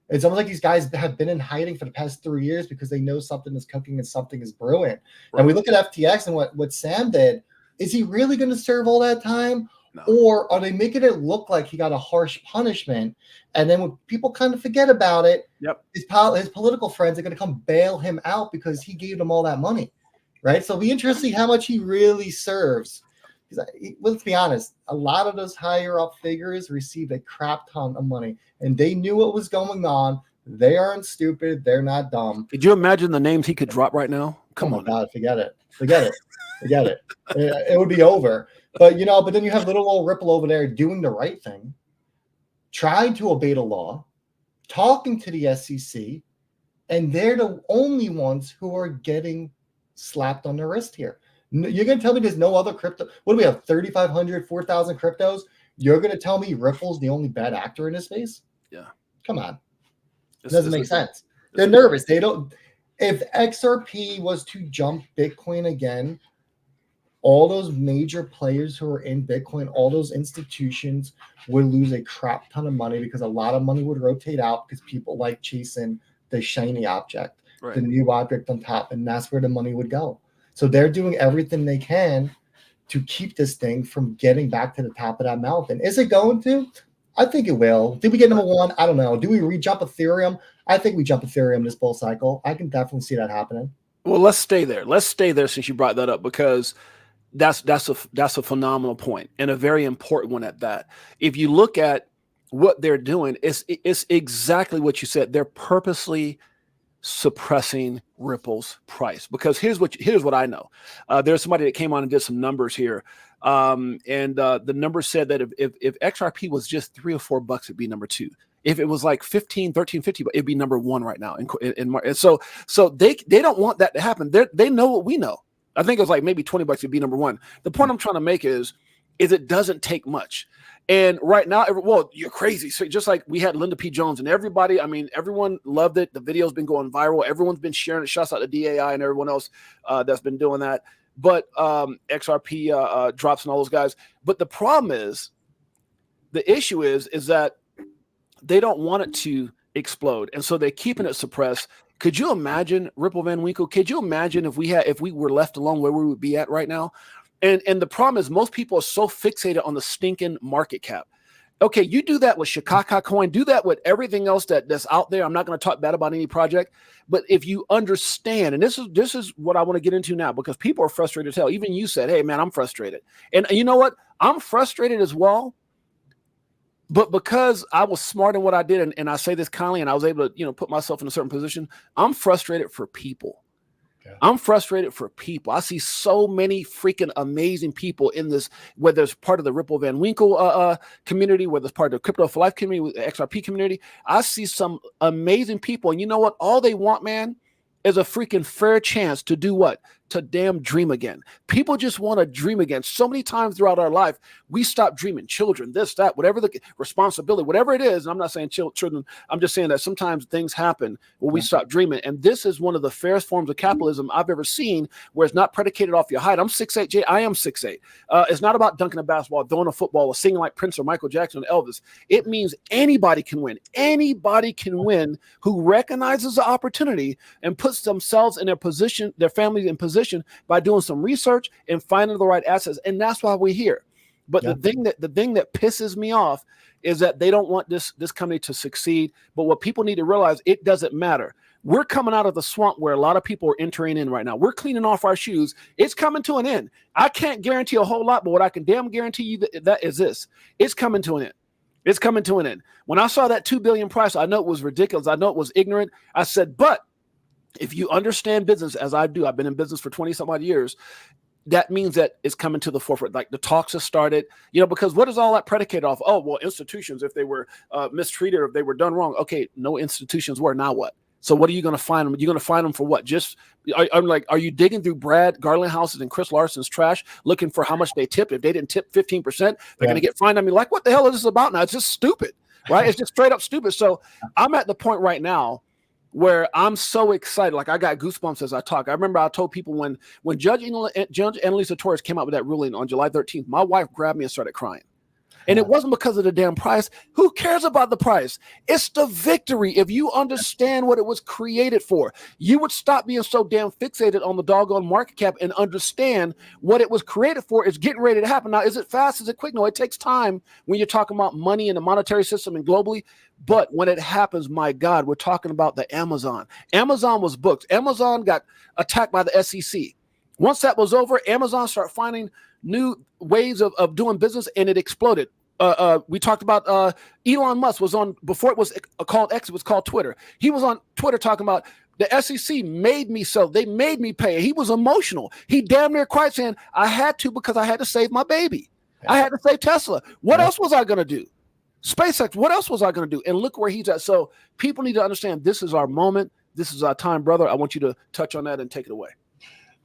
It's almost like these guys have been in hiding for the past 3 years because they know something is cooking and something is brewing. Right. And we look at FTX and what Sam did. Is he really going to serve all that time? No. Or are they making it look like he got a harsh punishment? And then when people kind of forget about it, his political friends are going to come bail him out because he gave them all that money. Right? So it'll be interesting how much he really serves. Let's be honest, a lot of those higher up figures received a crap ton of money, and they knew what was going on. They aren't stupid. They're not dumb. Could you imagine the names he could drop right now? Come on, God, forget it. It would be over. But then you have little old Ripple over there doing the right thing, trying to obey the law, talking to the SEC, and they're the only ones who are getting slapped on the wrist here. You're going to tell me there's no other crypto? What do we have, 3,500, 4,000 cryptos? You're going to tell me Ripple's the only bad actor in this space? Yeah. Come on. It doesn't make sense. They're nervous. They don't. If XRP was to jump Bitcoin again, all those major players who are in Bitcoin, all those institutions would lose a crap ton of money because a lot of money would rotate out because people like chasing the shiny object, the new object on top, and that's where the money would go. So they're doing everything they can to keep this thing from getting back to the top of that mountain. Is it going to? I think it will. Did we get number one? I don't know. Do we re-jump Ethereum? I think we jump Ethereum this bull cycle. I can definitely see that happening. Well, let's stay there. Let's stay there since you brought that up, because that's a phenomenal point and a very important one at that. What you look at what they're doing, it's exactly what you said. They're purposely suppressing Ripple's price, because here's what I know. There's somebody that came on and did some numbers here, and the numbers said that if XRP was just $3 or $4, it'd be number 2. If it was like 15, 13, 50, it'd be number 1 right now. And so they don't want that to happen. They know what we know. I think it was like maybe $20 would be number 1. The point I'm trying to make is it doesn't take much. And right now, well, you're crazy. So just like we had Linda P. Jones and everybody, I mean, everyone loved it. The video's been going viral. Everyone's been sharing it. Shouts out to DAI and everyone else that's been doing that. But XRP drops and all those guys. But the problem is, the issue is that they don't want it to explode. And so they're keeping it suppressed. Could you imagine, Ripple Van Winkle, could you imagine if we were left alone, where we would be at right now? And the problem is most people are so fixated on the stinking market cap. Okay, you do that with Chicago Coin, do that with everything else that's out there. I'm not going to talk bad about any project, but if you understand, and this is what I want to get into now, because people are frustrated as hell. Even you said, hey man, I'm frustrated. And you know what? I'm frustrated as well. But because I was smart in what I did, and I say this kindly, and I was able to, put myself in a certain position, I'm frustrated for people. Yeah. I'm frustrated for people. I see so many freaking amazing people in this, whether it's part of the Ripple Van Winkle community, whether it's part of the Crypto4Life community, the XRP community. I see some amazing people. And you know what? All they want, man, is a freaking fair chance to do what? To damn dream again. People just want to dream again. So many times throughout our life, we stop dreaming. Children, this, that, whatever the responsibility, whatever it is. And I'm not saying children. I'm just saying that sometimes things happen when we stop dreaming. And this is one of the fairest forms of capitalism I've ever seen, where it's not predicated off your height. I'm 6'8", Jay. I am 6'8". It's not about dunking a basketball, throwing a football, or singing like Prince or Michael Jackson or Elvis. It means anybody can win. Anybody can win who recognizes the opportunity and puts themselves in their position, their families in position, by doing some research and finding the right assets. And that's why we're here. But the thing that pisses me off is that they don't want this company to succeed. But what people need to realize, it doesn't matter. We're coming out of the swamp where a lot of people are entering in right now. We're cleaning off our shoes. It's coming to an end. I can't guarantee a whole lot, but what I can damn guarantee you that is this: it's coming to an end. It's coming to an end. When I saw that 2 billion price, I know it was ridiculous. I know it was ignorant. I said, but if you understand business as I do, I've been in business for 20 some odd years, that means that it's coming to the forefront. Like the talks have started, because what is all that predicated off? Oh, well, institutions, if they were mistreated or if they were done wrong. Okay, no institutions were. Now what? So what are you going to find them? You're going to find them for what? Just, I'm like, are you digging through Brad Garland houses and Chris Larson's trash looking for how much they tipped? If they didn't tip 15%, they're going to get fined. I mean, like, what the hell is this about now? It's just stupid, right? It's just straight up stupid. So I'm at the point right now where I'm so excited. Like, I got goosebumps as I talk. I remember I told people when Judge Annalisa Torres came out with that ruling on July 13th, my wife grabbed me and started crying. And it wasn't because of the damn price. Who cares about the price? It's the victory. If you understand what it was created for, you would stop being so damn fixated on the doggone market cap and understand what it was created for is getting ready to happen. Now, is it fast? Is it quick? No, it takes time when you're talking about money in the monetary system and globally. But when it happens, my God, we're talking about the Amazon. Amazon was booked. Amazon got attacked by the SEC. Once that was over, Amazon started finding new ways of doing business, and it exploded. We talked about Elon Musk was on, before it was called X, it was called Twitter. He was on Twitter talking about the SEC made me so. They made me pay. He was emotional. He damn near cried saying, I had to because I had to save my baby. I had to save Tesla. What else was I going to do? SpaceX, what else was I going to do? And look where he's at. So people need to understand this is our moment. This is our time, brother. I want you to touch on that and take it away.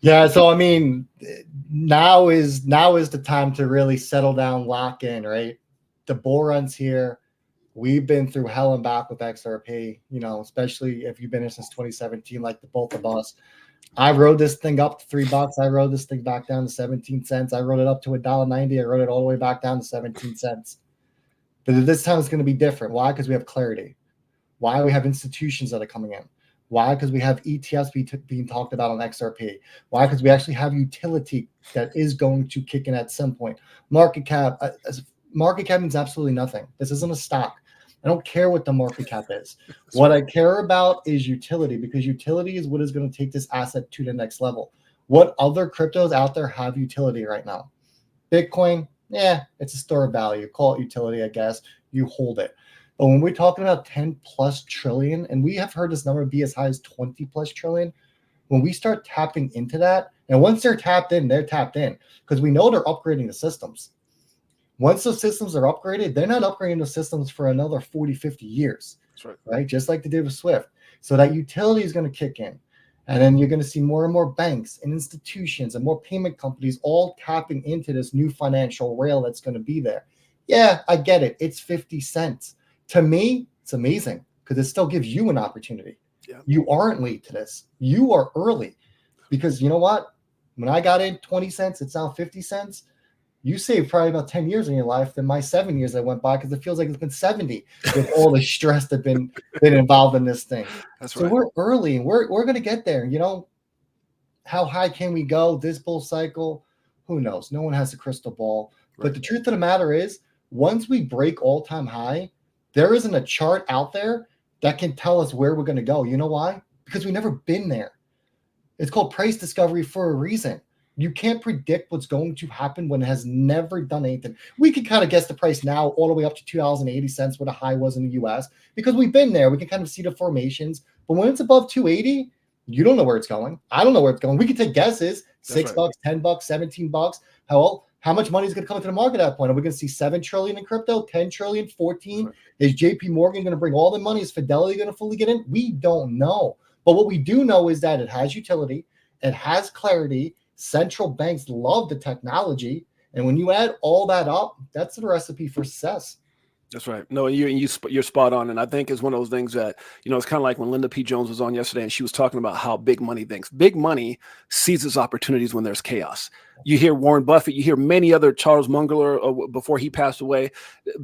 Yeah, so I mean, now is the time to really settle down, lock in, right? The bull run's here. We've been through hell and back with XRP, especially if you've been here since 2017, like the both of us. I rode this thing up to $3. I rode this thing back down to 17 cents. I rode it up to $1.90. I rode it all the way back down to 17 cents. But this time it's going to be different. Why? Because we have clarity. Why? We have institutions that are coming in. Why? Because we have ETFs being talked about on XRP. Why? Because we actually have utility that is going to kick in at some point. Market cap means absolutely nothing. This isn't a stock. I don't care what the market cap is. What I care about is utility, because utility is what is going to take this asset to the next level. What other cryptos out there have utility right now? Bitcoin, it's a store of value. Call it utility, I guess. You hold it. But when we're talking about 10 plus trillion, and we have heard this number be as high as 20 plus trillion, when we start tapping into that, and once they're tapped in, because we know they're upgrading the systems. Once those systems are upgraded, they're not upgrading the systems for another 40, 50 years. That's right? Just like they did with Swift. So that utility is going to kick in. And then you're going to see more and more banks and institutions and more payment companies all tapping into this new financial rail that's going to be there. Yeah, I get it. It's 50 cents. To me, it's amazing because it still gives you an opportunity. Yeah. You aren't late to this. You are early because you know what? When I got in 20 cents, it's now 50 cents. You saved probably about 10 years in your life than my 7 years that went by because it feels like it's been 70 with all the stress that's been involved in this thing. That's right. So we're early and we're going to get there. How high can we go this bull cycle? Who knows? No one has a crystal ball. Right. But the truth of the matter is, once we break all-time high, there isn't a chart out there that can tell us where we're going to go. You know why? Because we've never been there. It's called price discovery for a reason. You can't predict what's going to happen when it has never done anything. We can kind of guess the price now all the way up to $2.80 where the high was in the US because we've been there. We can kind of see the formations. But when it's above 280, You don't know where it's going. I don't know where it's going. We can take guesses. That's $6, right. $10, $17. How much money is going to come into the market at that point? Are we going to see 7 trillion in crypto, 10 trillion, 14? Right. Is JP Morgan going to bring all the money? Is Fidelity going to fully get in? We don't know. But what we do know is that it has utility. It has clarity. Central banks love the technology. And when you add all that up, that's the recipe for success. That's right. No, you're spot on. And I think it's one of those things that, it's kind of like when Linda P. Jones was on yesterday and she was talking about how big money thinks. Big money seizes opportunities when there's chaos. You hear Warren Buffett, you hear many other, Charles Munger, before he passed away.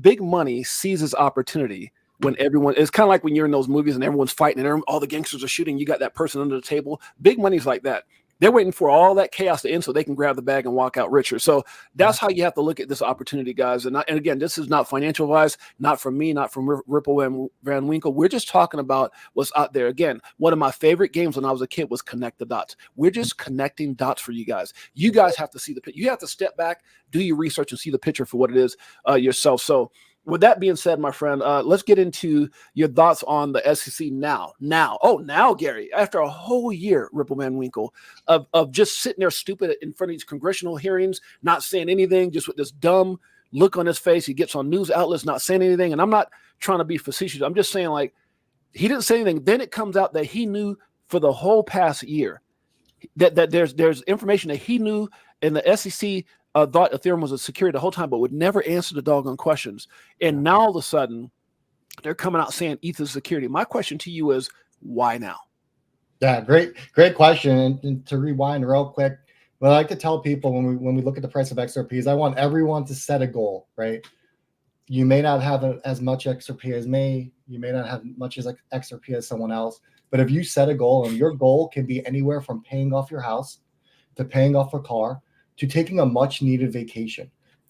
Big money seizes opportunity when it's kind of like when you're in those movies and everyone's fighting and all the gangsters are shooting. You got that person under the table. Big money's like that. They're waiting for all that chaos to end so they can grab the bag and walk out richer. So that's how you have to look at this opportunity, guys. And again, this is not financial advice, not from me, not from Ripple and Van Winkle. We're just talking about what's out there. Again, one of my favorite games when I was a kid was Connect the Dots. We're just connecting dots for you guys. You guys have to see the picture. You have to step back, do your research, and see the picture for what it is yourself. So with that being said, my friend, let's get into your thoughts on the SEC now. Now, Gary, after a whole year, Ripple Van Winkle, of just sitting there stupid in front of these congressional hearings, not saying anything, just with this dumb look on his face. He gets on news outlets, not saying anything. And I'm not trying to be facetious. I'm just saying, like, he didn't say anything. Then it comes out that he knew for the whole past year that there's information that he knew, and the SEC thought Ethereum was a security the whole time, but would never answer the doggone questions. And now all of a sudden, they're coming out saying ETH is security. My question to you is, why now? Yeah, great question. And to rewind real quick, what I like to tell people when we look at the price of XRPs, I want everyone to set a goal, right? You may not have as much XRP as me. You may not have much as XRP as someone else. But if you set a goal, and your goal can be anywhere from paying off your house to paying off a car to taking a much needed vacation.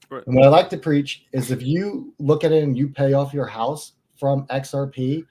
Right. And what I like to preach is, if you look at it and you pay off your house from XRP,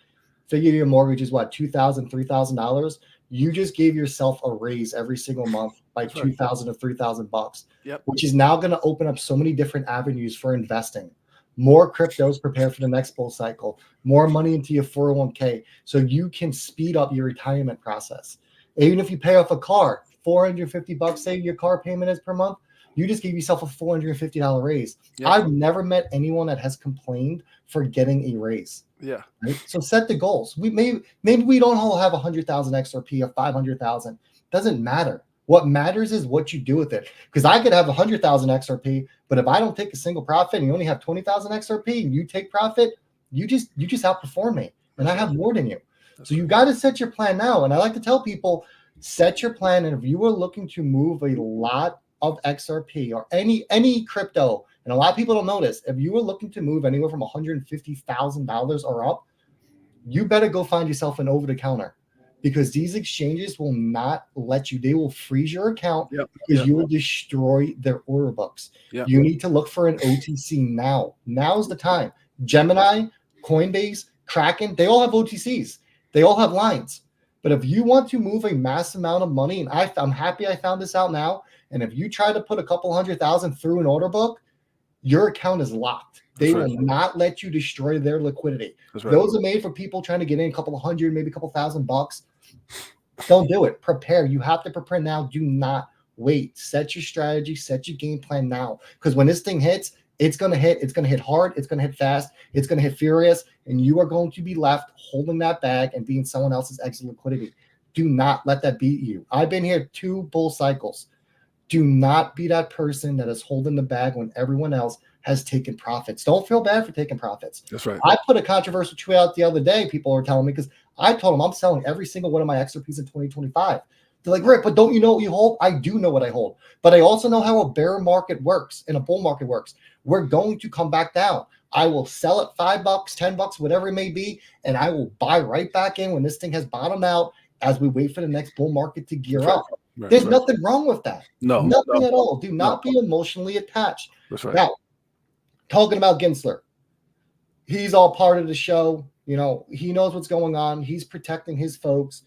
figure your mortgage is what, $2,000, $3,000. You just gave yourself a raise every single month by $2,000 to $3,000, which is now going to open up so many different avenues for investing. More cryptos, prepare for the next bull cycle, more money into your 401k, so you can speed up your retirement process. Even if you pay off a car, $450, say your car payment is per month, you just gave yourself a $450 raise. I've never met anyone that has complained for getting a raise. Yeah. Right? So set the goals. Maybe we don't all have 100,000 XRP or 500,000. Doesn't matter. What matters is what you do with it. Because I could have 100,000 XRP, but if I don't take a single profit and you only have 20,000 XRP and you take profit, you just outperform me, and I have more than you. So you got to set your plan now. And I like to tell people, set your plan. And if you are looking to move a lot of XRP or any crypto, and a lot of people don't know this, if you are looking to move anywhere from $150,000 or up, you better go find yourself an over-the-counter, because these exchanges will not let you. They will freeze your account because you will destroy their order books. You need to look for an OTC now. Now's the time. Gemini, Coinbase, Kraken, they all have OTCs. They all have lines. But if you want to move a mass amount of money, and I'm happy I found this out now, and if you try to put a couple 100,000 through an order book, your account is locked. They will not let you destroy their liquidity. Those are made for people trying to get in a couple of hundred, maybe a couple $1,000. Don't do it. Prepare. You have to prepare now. Do not wait. Set your strategy, set your game plan now. Because when this thing hits, it's going to hit. It's going to hit hard. It's going to hit fast. It's going to hit furious. And you are going to be left holding that bag and being someone else's exit liquidity. Do not let that beat you. I've been here 2 bull cycles. Do not be that person that is holding the bag when everyone else has taken profits. Don't feel bad for taking profits. That's right. I put a controversial tweet out the other day. People were telling me, because I told them I'm selling every single one of my XRPs in 2025. They're like, Rick, but don't you know what you hold? I do know what I hold. But I also know how a bear market works and a bull market works. We're going to come back down. I will sell it $5, $10, whatever it may be, and I will buy right back in when this thing has bottomed out as we wait for the next bull market to gear up. There's nothing wrong with that. Nothing at all. Do not be emotionally attached. Now, talking about Gensler, he's all part of the show. You know, he knows what's going on. He's protecting his folks.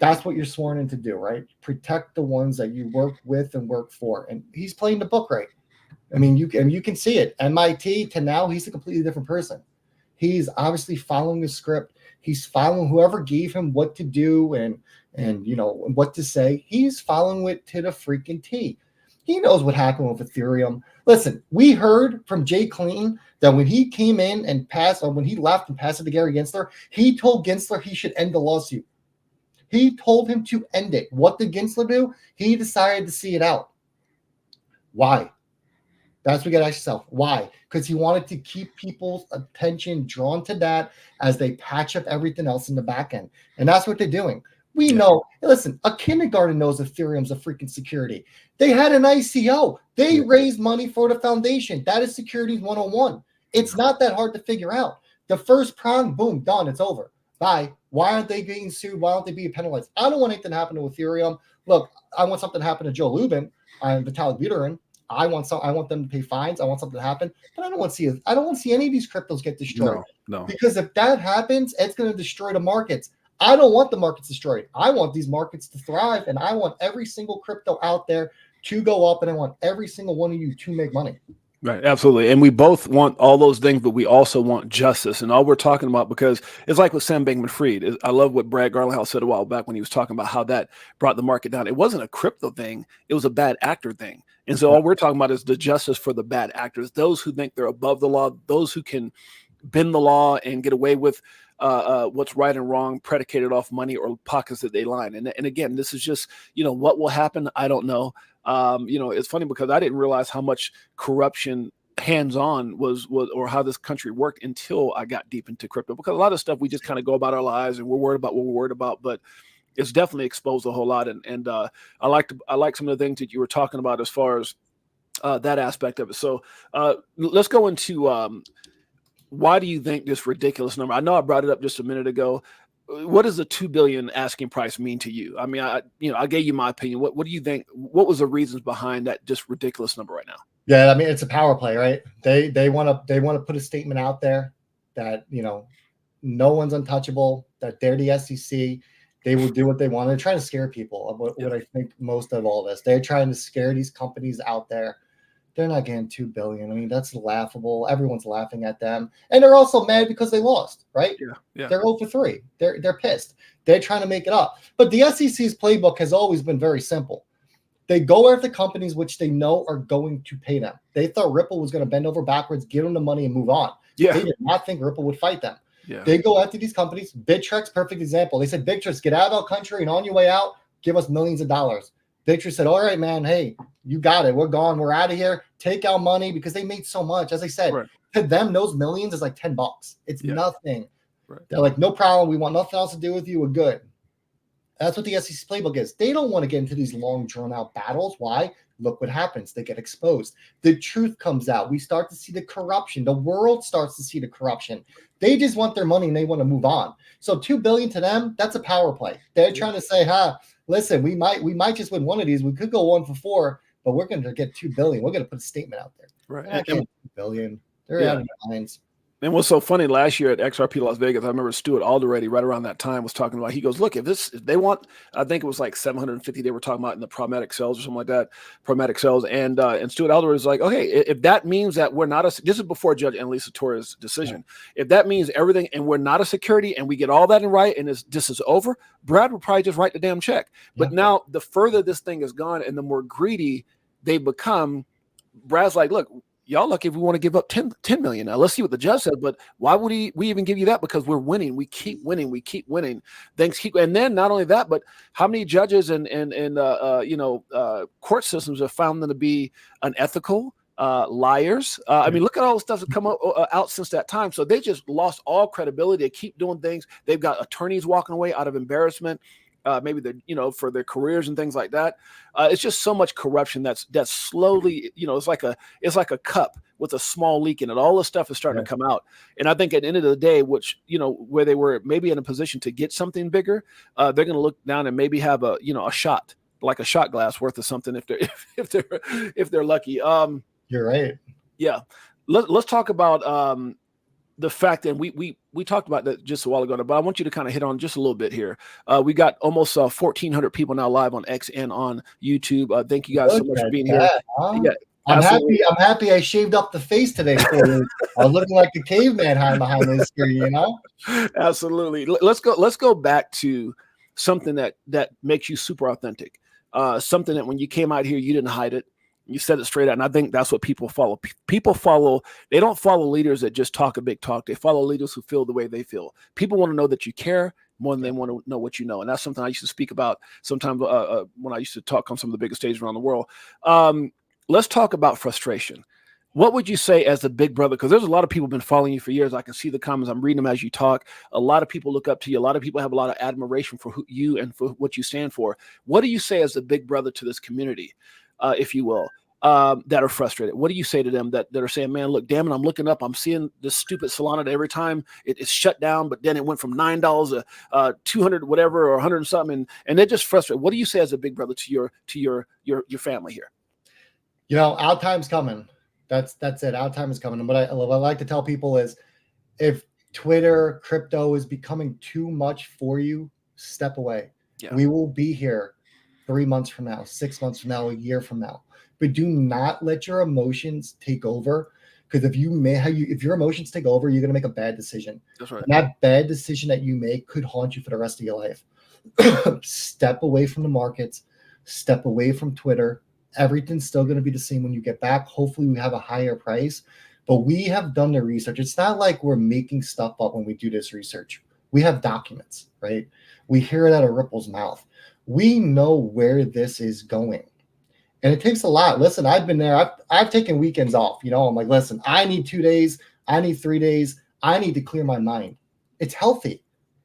That's what you're sworn in to do, right? Protect the ones that you work with and work for. And he's playing the book right. I mean, you can see it. MIT to now, he's a completely different person. He's obviously following the script. He's following whoever gave him what to do and you know what to say. He's following it to the freaking T. He knows what happened with Ethereum. Listen, we heard from Jay Clayton that when he came in and passed, or when he left and passed it to Gary Gensler, he told Gensler he should end the lawsuit. He told him to end it. What did Gensler do? He decided to see it out. Why? That's what you got to ask yourself. Why? Because he wanted to keep people's attention drawn to that as they patch up everything else in the back end. And that's what they're doing. We know, listen, a kindergarten knows Ethereum's a freaking security. They had an ICO. They raised money for the foundation. That is securities 101. It's not that hard to figure out. The first prong, boom, done. It's over. Bye. Why aren't they being sued? Why aren't they being penalized? I don't want anything to happen to Ethereum. Look, I want something to happen to Joe Lubin and Vitalik Buterin. I want them to pay fines. I want something to happen, but I don't want to see any of these cryptos get destroyed. No. Because if that happens, it's going to destroy the markets. I don't want the markets destroyed. I want these markets to thrive, and I want every single crypto out there to go up, and I want every single one of you to make money. Right, absolutely. And we both want all those things, but we also want justice. And all we're talking about, because it's like with Sam Bankman-Fried. I love what Brad Garlinghouse said a while back when he was talking about how that brought the market down. It wasn't a crypto thing. It was a bad actor thing. And so all we're talking about is the justice for the bad actors, those who think they're above the law, those who can bend the law and get away with what's right and wrong predicated off money or pockets that they line. And again, this is just, what will happen? I don't know. It's funny because I didn't realize how much corruption hands-on was or how this country worked until I got deep into crypto, because a lot of stuff we just kind of go about our lives and we're worried about what we're worried about, but it's definitely exposed a whole lot. And I like some of the things that you were talking about as far as that aspect of it. So let's go into why do you think this ridiculous number? I know I brought it up just a minute ago. What does the 2 billion asking price mean to you? I mean, I gave you my opinion. What do you think? What was the reasons behind that just ridiculous number right now? Yeah, I mean, it's a power play, right? They want to put a statement out there that no one's untouchable, that they're the SEC. They will do what they want. They're trying to scare people. What I think most of all this, they're trying to scare these companies out there. They're not getting 2 billion. I mean, that's laughable. Everyone's laughing at them. And they're also mad because they lost, right? Yeah. They're 0 for 3. They're pissed. They're trying to make it up. But the SEC's playbook has always been very simple. They go after companies which they know are going to pay them. They thought Ripple was going to bend over backwards, give them the money, and move on. Yeah. They did not think Ripple would fight them. Yeah. They go after these companies. Bittrex, perfect example. They said, Bittrex, get out of our country, and on your way out, give us millions of dollars. Bittrex said, all right, man, hey, you got it. We're gone. We're out of here. Take our money, because they made so much. As I said, to them, those millions is like $10. It's nothing. Right. They're like, no problem. We want nothing else to do with you. We're good. That's what the SEC playbook is. They don't want to get into these long, drawn-out battles. Why? Look what happens. They get exposed. The truth comes out. We start to see the corruption. The world starts to see the corruption. They just want their money, and they want to move on. So 2 billion to them, that's a power play. They're trying to say, listen, we might just win one of these. We could go 1 for 4, but we're going to get 2 billion. We're going to put a statement out there. Right. They're not getting 2 billion. They're out of their minds. And what's so funny, last year at XRP Las Vegas, I remember Stuart Alderete right around that time was talking about, he goes, look, if they want, I think it was like 750 they were talking about in the pragmatic sales or something like that, pragmatic sales. And Stuart Alderete was like, okay, if that means that we're not this is before Judge Annalisa Torres' decision. Yeah. If that means everything and we're not a security and we get all that in right and this is over, Brad would probably just write the damn check. But now the further this thing is gone and the more greedy they become, Brad's like, look, y'all lucky if we want to give up 10 million. Now let's see what the judge said, but why would we even give you that? Because we're winning. We keep winning. Things keep, and then not only that, but how many judges and court systems have found them to be unethical, liars. I mean, look at all the stuff that come out since that time. So they just lost all credibility. They keep doing things. They've got attorneys walking away out of embarrassment. Maybe for their careers and things like that. It's just so much corruption that's slowly, it's like a cup with a small leak in it. All this stuff is starting to come out. And I think at the end of the day, which, where they were maybe in a position to get something bigger, they're going to look down and maybe have a shot, like a shot glass worth of something if they're lucky. You're right. Yeah. Let's talk about the fact that we talked about that just a while ago, but I want you to kind of hit on just a little bit here. We got almost 1,400 people now live on X and on YouTube. Thank you guys so much for being here. Huh? Yeah, I'm happy I shaved up the face today for you. I was looking like a caveman behind this here, you know? Absolutely. Let's go back to something that makes you super authentic. Something that when you came out here, you didn't hide it. You said it straight out. And I think that's what people follow. People follow, they don't follow leaders that just talk a big talk. They follow leaders who feel the way they feel. People want to know that you care more than they want to know what you know. And that's something I used to speak about sometimes when I used to talk on some of the biggest stages around the world. Let's talk about frustration. What would you say as the big brother? Because there's a lot of people been following you for years. I can see the comments. I'm reading them as you talk. A lot of people look up to you. A lot of people have a lot of admiration for you and for what you stand for. What do you say as the big brother to this community, if you will, that are frustrated? What do you say to them that are saying, man, look, damn it, I'm looking up. I'm seeing this stupid Solana that every time it's shut down, but then it went from $9 to 200 whatever or 100 and something, and they're just frustrated. What do you say as a big brother to your family here? You know, our time's coming. That's it. Our time is coming. And what I like to tell people is, if Twitter, crypto is becoming too much for you, step away. Yeah. We will be here 3 months from now, 6 months from now, a year from now. But do not let your emotions take over. Because if your emotions take over, you're going to make a bad decision. That's right. And that bad decision that you make could haunt you for the rest of your life. Step away from the markets. Step away from Twitter. Everything's still going to be the same when you get back. Hopefully we have a higher price, but we have done the research. It's not like we're making stuff up when we do this research. We have documents, right? We hear it out of Ripple's mouth. We know where this is going, and it takes a lot. Listen, I've been there. I've taken weekends off. You know, I'm like, listen, I need 2 days. I need 3 days. I need to clear my mind. It's healthy.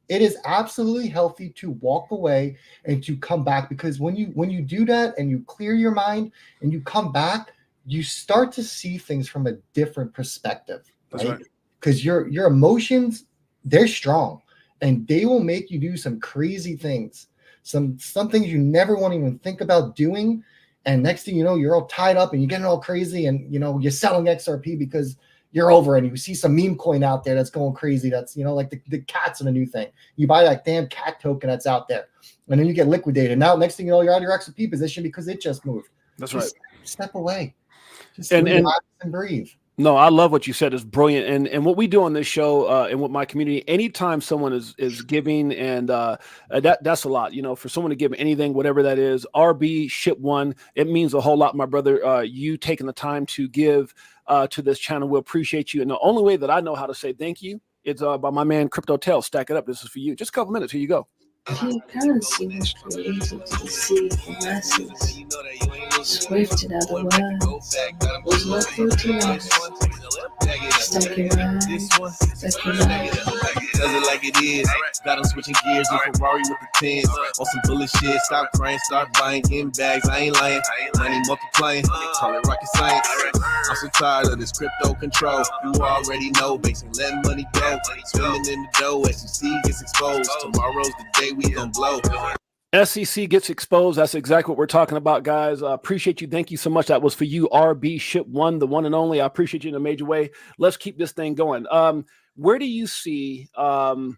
It is absolutely healthy to walk away and to come back, because when you do that and you clear your mind and you come back, you start to see things from a different perspective, right? Because your emotions, they're strong, and they will make you do some crazy things, some things you never want to even think about doing. And next thing you know, you're all tied up and you're getting all crazy, and you know, you're selling XRP because you're over, and you see some meme coin out there that's going crazy. That's, you know, like the cat's in a new thing. You buy that damn cat token that's out there, and then you get liquidated. Now, next thing you know, you're out of your XRP position because it just moved. That's right. Step away. Just relax and breathe. No, I love what you said. It's brilliant. And what we do on this show and with my community, anytime someone is giving, and that's a lot, you know, for someone to give anything, whatever that is, RB ship one, it means a whole lot, my brother. You taking the time to give to this channel. We appreciate you. And the only way that I know how to say thank you is by my man Crypto Tell. Stack it up. This is for you. Just a couple minutes. Here you go. The currency was created to deceive the masses, swift and otherwise, was nothing to us. Stack your eyes, stack your eyes. Does it like it is. Got them switching gears in Ferrari with the tens. On some bullet shit, stop crying, start buying, getting bags. I ain't lying. Money multiplying, call it rocket science. I'm so tired of this crypto control. You already know, basically letting money go. Swimming in the dough, SEC gets exposed. Tomorrow's the day we gon' blow. SEC gets exposed. That's exactly what we're talking about, guys. I appreciate you. Thank you so much. That was for you, RB Ship One, the one and only. I appreciate you in a major way. Let's keep this thing going. Where do you see? Well,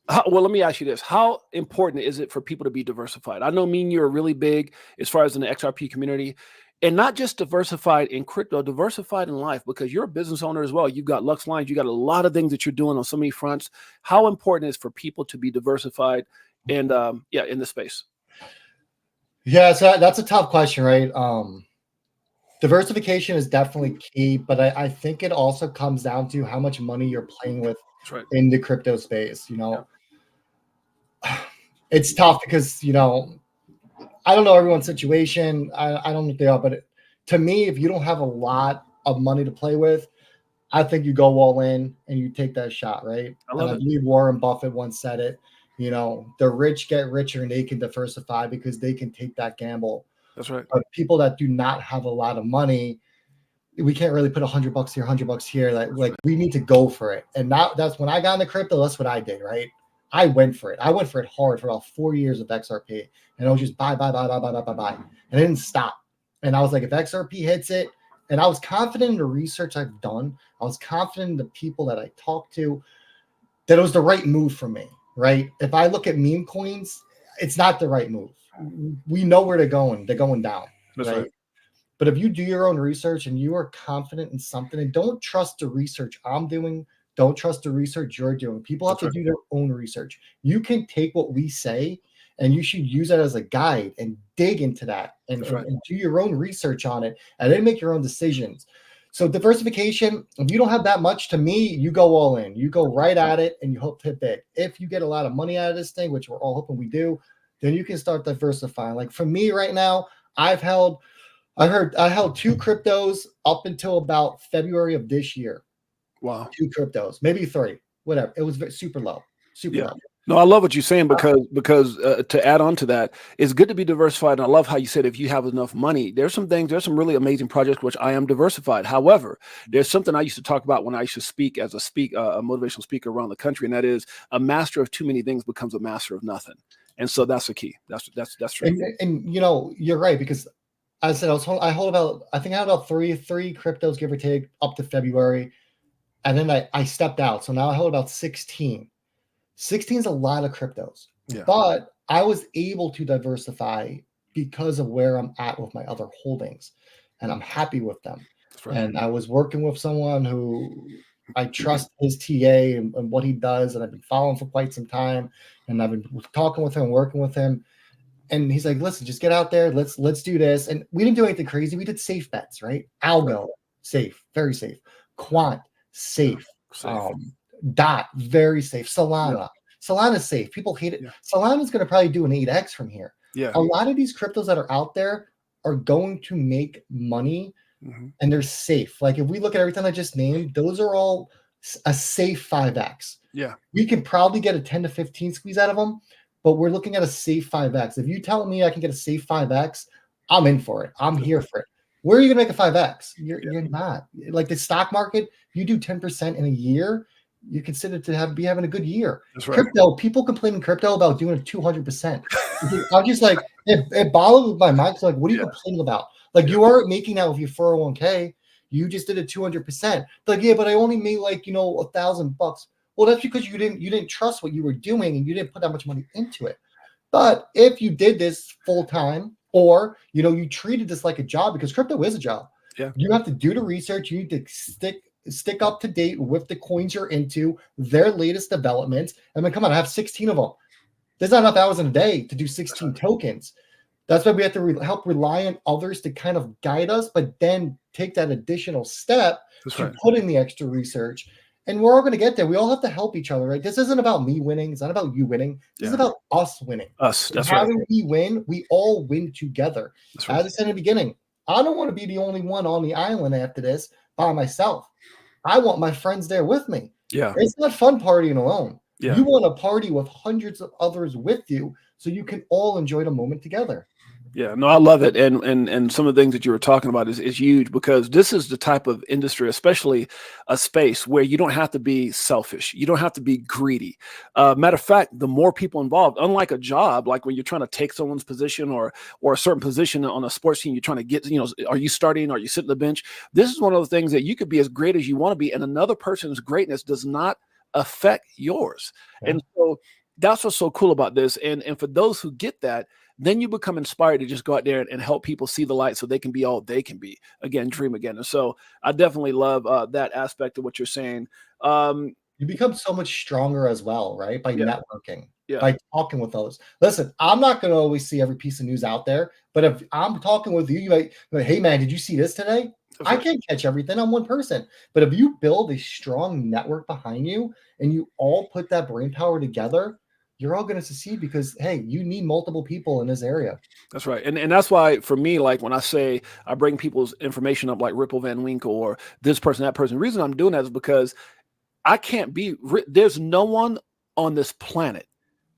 let me ask you this: how important is it for people to be diversified? I know me and you are really big as far as in the XRP community, and not just diversified in crypto, diversified in life, because you're a business owner as well. You've got Lux Lions. You got a lot of things that you're doing on so many fronts. How important is it for people to be diversified? And in the space. Yeah, so that's a tough question, right? Diversification is definitely key, but I think it also comes down to how much money you're playing with in the crypto space. You know, it's tough because, you know, I don't know everyone's situation. I don't know if they are, but to me, if you don't have a lot of money to play with, I think you go all in and you take that shot, right? I believe Warren Buffett once said it. You know, the rich get richer and they can diversify because they can take that gamble. That's right. But people that do not have a lot of money, we can't really put $100 here, $100 here. Like we need to go for it. And now that's when I got into crypto. That's what I did, right? I went for it. I went for it hard for about 4 years of XRP, and I was just buy, and I didn't stop. And I was like, if XRP hits it, and I was confident in the research I've done. I was confident in the people that I talked to, that it was the right move for me. Right. If I look at meme coins, it's not the right move. We know where they're going. They're going down. That's right. But if you do your own research and you are confident in something, and don't trust the research I'm doing, don't trust the research you're doing. People have to do their own research. You can take what we say and you should use that as a guide and dig into that and do your own research on it and then make your own decisions. So diversification, if you don't have that much, to me, you go all in. You go right at it and you hope to hit big. If you get a lot of money out of this thing, which we're all hoping we do, then you can start diversifying. Like for me right now, I held 2 cryptos up until about February of this year. Wow. 2 cryptos, maybe 3, whatever. It was super low, super low. No, I love what you're saying because to add on to that, it's good to be diversified. And I love how you said if you have enough money, there's some really amazing projects which I am diversified. However, there's something I used to talk about when I used to speak as a motivational speaker around the country, and that is a master of too many things becomes a master of nothing. And so that's the key. That's true. And you know, you're right, because as I said, I had about three cryptos, give or take, up to February. And then I stepped out. So now I hold about 16. 16 is a lot of cryptos. Yeah. But I was able to diversify because of where I'm at with my other holdings. And I'm happy with them. Right. And I was working with someone who I trust his TA and what he does. And I've been following for quite some time. And I've been talking with him, working with him. And he's like, listen, just get out there. Let's do this. And we didn't do anything crazy. We did safe bets, right? Algo, safe, very safe. Quant, safe. Dot, very safe. Solana's safe. People hate it. Solana's going to probably do an 8x from here. A lot of these cryptos that are out there are going to make money, and they're safe. Like if we look at everything I just named, those are all a safe 5x. We can probably get a 10 to 15 squeeze out of them, but we're looking at a safe 5x. If you tell me I can get a safe 5x, I'm in for it. I'm here for it. Where are you going to make a 5x? You're not. Like the stock market, you do 10% in a year, you consider to be having a good year. That's right. Crypto, people complain in crypto about doing 200%. I'm just like, it boggles my mind. So like, what are you complaining about? Like you are making that with your 401k. You just did a 200%. Like, yeah, but I only made like, $1,000. Well, that's because you didn't trust what you were doing and you didn't put that much money into it. But if you did this full time, or you treated this like a job, because crypto is a job. You have to do the research. You need to stick up to date with the coins you're into, their latest developments. I mean, come on, I have 16 of them. There's not enough hours in a day to do 16 tokens. That's why we have to help rely on others to kind of guide us, but then take that additional step to put in the extra research. And we're all going to get there. We all have to help each other, right? This isn't about me winning. It's not about you winning. This is about us winning. That's right. How do we win? We all win together. As I said in the beginning, I don't want to be the only one on the island after this by myself. I want my friends there with me. It's not fun partying alone. You want to party with hundreds of others with you so you can all enjoy the moment together. Yeah, no, I love it. And some of the things that you were talking about is huge, because this is the type of industry, especially a space where you don't have to be selfish. You don't have to be greedy. Matter of fact, the more people involved, unlike a job, like when you're trying to take someone's position or a certain position on a sports team, you're trying to get, are you starting? Are you sitting on the bench? This is one of the things that you could be as great as you want to be, and another person's greatness does not affect yours. And so that's what's so cool about this. And for those who get that, then you become inspired to just go out there and help people see the light so they can be all they can be. Again, dream again. And so I definitely love that aspect of what you're saying. You become so much stronger as well, right? By networking, by talking with others. Listen, I'm not going to always see every piece of news out there, but if I'm talking with you, like, hey man, did you see this today? I can't catch everything. I'm one person. But if you build a strong network behind you and you all put that brain power together, you're all going to succeed, because, hey, you need multiple people in this area. That's right. And that's why, for me, like when I say I bring people's information up like Ripple Van Winkle or this person, that person, the reason I'm doing that is because there's no one on this planet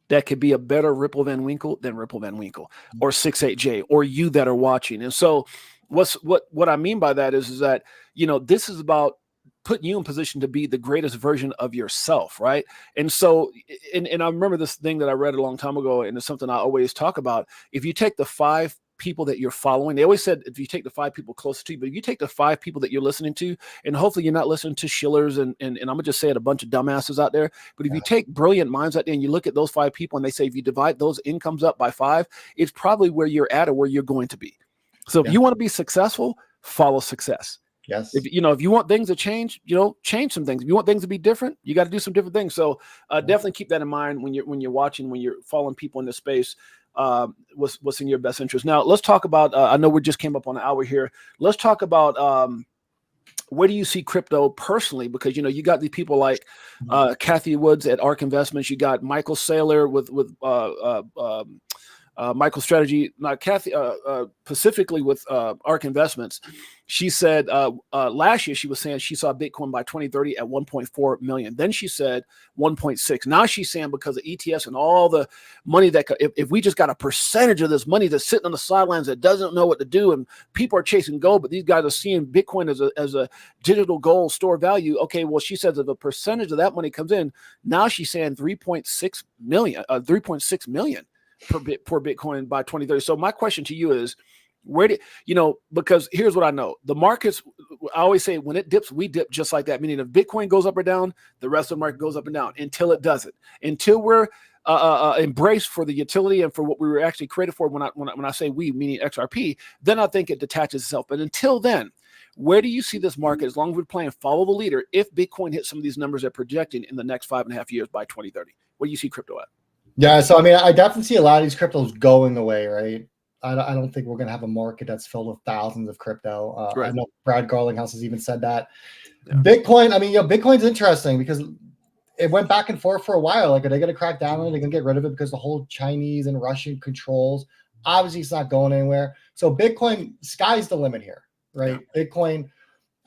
that could be a better Ripple Van Winkle than Ripple Van Winkle or 68J or you that are watching. And so what I mean by that is that, this is about putting you in position to be the greatest version of yourself, right? And so, and I remember this thing that I read a long time ago, and it's something I always talk about. If you take the 5 people that you're following, they always said if you take the 5 people closest to you, but if you take the 5 people that you're listening to, and hopefully you're not listening to shillers and I'm gonna just say it, a bunch of dumbasses out there, but if you take brilliant minds out there and you look at those 5 people and they say if you divide those incomes up by 5, it's probably where you're at or where you're going to be. So if you want to be successful, follow success. Yes. If you want things to change, change some things. If you want things to be different, you got to do some different things. So definitely keep that in mind when you're watching, when you're following people in this space. What's in your best interest. Now let's talk about. I know we just came up on an hour here. Let's talk about where do you see crypto personally? Because you got these people like Kathy Woods at ARK Investments. You got Michael Saylor with Michael Strategy, not Kathy, specifically with ARK Investments. She said last year she was saying she saw Bitcoin by 2030 at 1.4 million. Then she said 1.6. Now she's saying because of ETFs and all the money that if we just got a percentage of this money that's sitting on the sidelines that doesn't know what to do, and people are chasing gold, but these guys are seeing Bitcoin as a digital gold store value. Okay, well, she says if a percentage of that money comes in, now she's saying 3.6 million per Bitcoin by 2030. So my question to you is, because here's what I know. The markets, I always say when it dips, we dip just like that. Meaning if Bitcoin goes up or down, the rest of the market goes up and down until it doesn't. Until we're embraced for the utility and for what we were actually created for. When I say we, meaning XRP, then I think it detaches itself. But until then, where do you see this market, as long as we're playing follow the leader, if Bitcoin hits some of these numbers they're projecting in the next 5.5 years by 2030? Where do you see crypto at? Yeah, so I mean, I definitely see a lot of these cryptos going away, right? I don't think we're going to have a market that's filled with thousands of crypto. Right. I know Brad Garlinghouse has even said that. Yeah. Bitcoin, I mean, Bitcoin's interesting because it went back and forth for a while. Like, are they going to crack down on it? Are they going to get rid of it because the whole Chinese and Russian controls? Obviously, it's not going anywhere. So Bitcoin, sky's the limit here, right? Yeah. Bitcoin,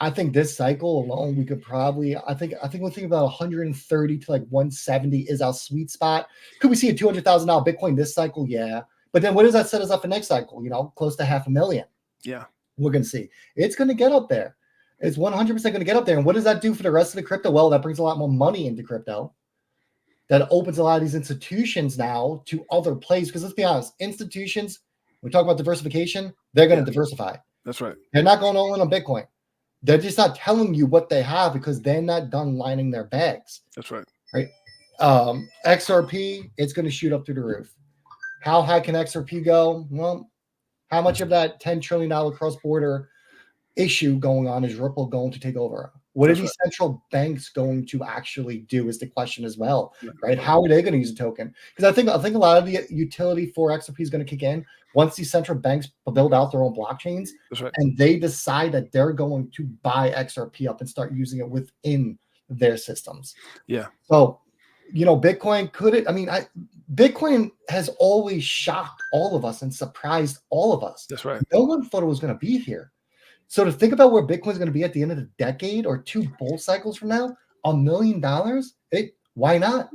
I think this cycle alone, we could probably, I think we'll think about 130 to like 170 is our sweet spot. Could we see a $200,000 Bitcoin this cycle? Yeah. But then what does that set us up for next cycle? Close to 500,000. Yeah. We're going to see. It's going to get up there. It's 100% going to get up there. And what does that do for the rest of the crypto? Well, that brings a lot more money into crypto. That opens a lot of these institutions now to other places. Because let's be honest, institutions, we talk about diversification, they're going to diversify. That's right. They're not going all in on Bitcoin. They're just not telling you what they have because they're not done lining their bags. That's right. Right. XRP, it's going to shoot up through the roof. How high can XRP go? Well, how much of that $10 trillion cross-border issue going on is Ripple going to take over? What are these central banks going to actually do is the question as well, right? How are they going to use a token? Because I think a lot of the utility for XRP is going to kick in once these central banks build out their own blockchains, and they decide that they're going to buy XRP up and start using it within their systems. Yeah. So, Bitcoin Bitcoin has always shocked all of us and surprised all of us. That's right. No one thought it was going to be here. So to think about where Bitcoin is going to be at the end of the decade or 2 bull cycles from now, $1 million, why not?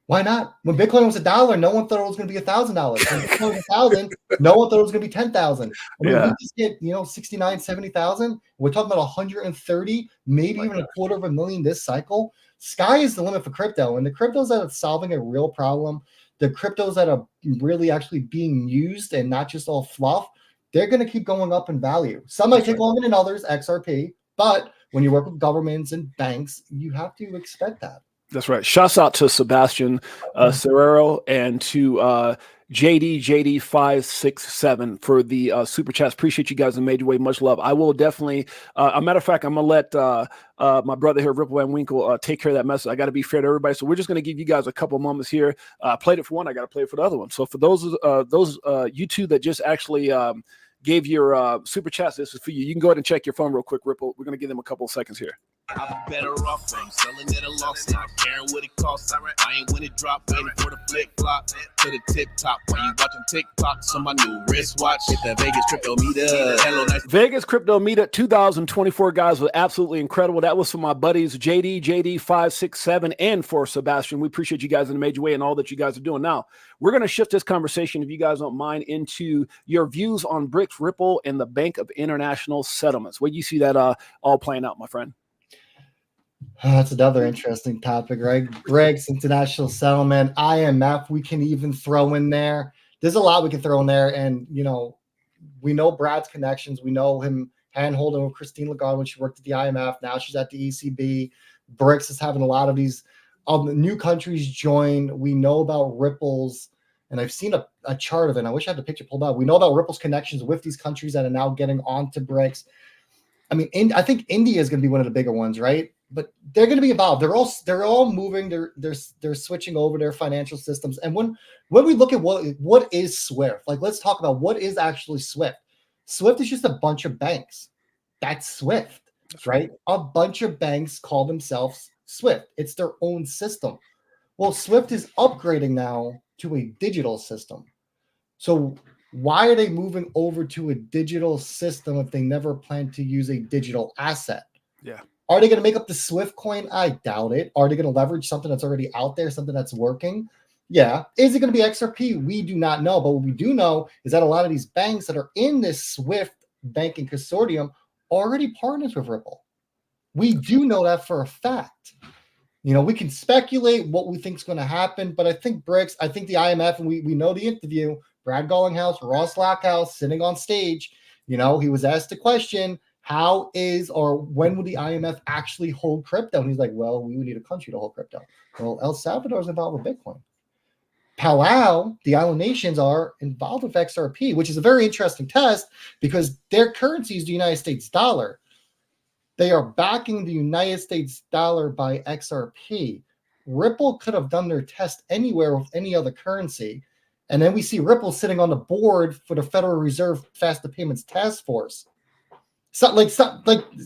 Why not? When Bitcoin was $1, no one thought it was going to be $1,000. When Bitcoin was 1,000, no one thought it was going to be 10,000. We just get 69, 70,000. We're talking about 130, maybe even $250,000 this cycle. Sky is the limit for crypto, and the cryptos that are solving a real problem, the cryptos that are really actually being used and not just all fluff, they're going to keep going up in value. Some might take longer than others, XRP, but when you work with governments and banks, you have to expect that. That's right. Shouts out to Sebastian Serrero and to JD567 for the super chats. Appreciate you guys in a major way. Much love. I will definitely, a matter of fact, I'm going to let my brother here, Ripple and Winkle, take care of that message. I got to be fair to everybody. So we're just going to give you guys a couple moments here. Played it for one. I got to play it for the other one. So for those you two that just actually gave your super chats, this is for you. You can go ahead and check your phone real quick, Ripple. We're going to give them a couple of seconds here. I'm better off from selling at a loss, not caring what it costs. I ain't when it drop, waiting for the flip flop to the tip top. While you watching TikToks on my new wristwatch, hit the Vegas Crypto Meetup. Hello, nice. Vegas Crypto Meetup 2024, guys, was absolutely incredible. That was for my buddies JD567 and for Sebastian. We appreciate you guys in a major way and all that you guys are doing. Now we're going to shift this conversation, if you guys don't mind, into your views on BRICS, Ripple, and the Bank of International Settlements. Where do you see that all playing out, my friend? That's another interesting topic, right? BRICS, international settlement, IMF, we can even throw in there. There's a lot we can throw in there. And, we know Brad's connections. We know him hand-holding with Christine Lagarde when she worked at the IMF. Now she's at the ECB. BRICS is having a lot of these new countries join. We know about Ripple's And I've seen a chart of it. And I wish I had the picture pulled up. We know about Ripple's connections with these countries that are now getting onto BRICS. I mean, I think India is going to be one of the bigger ones, right? But they're going to be involved. They're all moving. They're switching over their financial systems. And when we look at what is SWIFT, like let's talk about what is actually SWIFT. SWIFT is just a bunch of banks. That's SWIFT, right? A bunch of banks call themselves SWIFT. It's their own system. Well, SWIFT is upgrading now to a digital system. So why are they moving over to a digital system if they never plan to use a digital asset? Yeah. Are they going to make up the SWIFT coin? I doubt it. Are they going to leverage something that's already out there, something that's working? Yeah. Is it going to be XRP? We do not know. But what we do know is that a lot of these banks that are in this SWIFT banking consortium already partners with Ripple. We do know that for a fact. You know, we can speculate what we think is going to happen, but I think BRICS, I think the IMF, and we know the interview, Brad Garlinghouse, Ross Lockhouse sitting on stage, you know, he was asked the question, how is or when will the IMF actually hold crypto? And he's like, well, we would need a country to hold crypto. Well, El Salvador is involved with Bitcoin. Palau, the island nations, are involved with XRP, which is a very interesting test because their currency is the United States dollar. They are backing the United States dollar by XRP. Ripple could have done their test anywhere with any other currency. And then we see Ripple sitting on the board for the Federal Reserve Faster Payments Task Force. So, like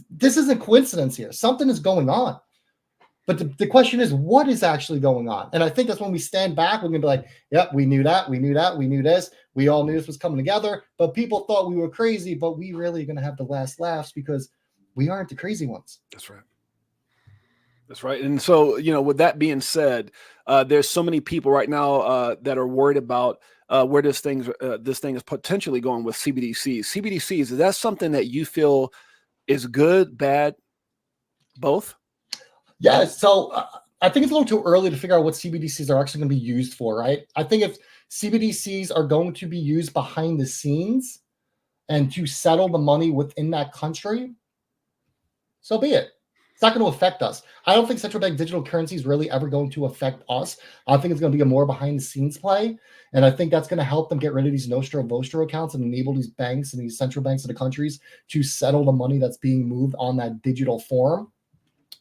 this isn't coincidence here. Something is going on. But the question is, what is actually going on? And I think that's when we stand back, we're going to be like, yep, we knew that, we knew this. We all knew this was coming together. But people thought we were crazy, but we really are going to have the last laughs because we aren't the crazy ones. That's right. That's right. And so, you know, with that being said, there's so many people right now that are worried about where this thing is potentially going with CBDCs. CBDCs, is that something that you feel is good, bad, both? Yeah. So I think it's a little too early to figure out what CBDCs are actually going to be used for, right? I think if CBDCs are going to be used behind the scenes and to settle the money within that country, so be it. It's not going to affect us. I don't think central bank digital currency is really ever going to affect us. I think it's going to be a more behind the scenes play. And I think that's going to help them get rid of these Nostro Vostro accounts and enable these banks and these central banks of the countries to settle the money that's being moved on that digital form.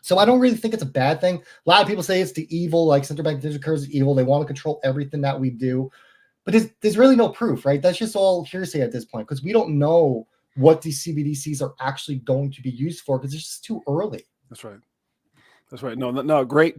So I don't really think it's a bad thing. A lot of people say it's the evil, like central bank digital currency is evil. They want to control everything that we do. But there's really no proof, right? That's just all hearsay at this point because we don't know what these CBDCs are actually going to be used for because it's just too early. That's right. That's right. No, great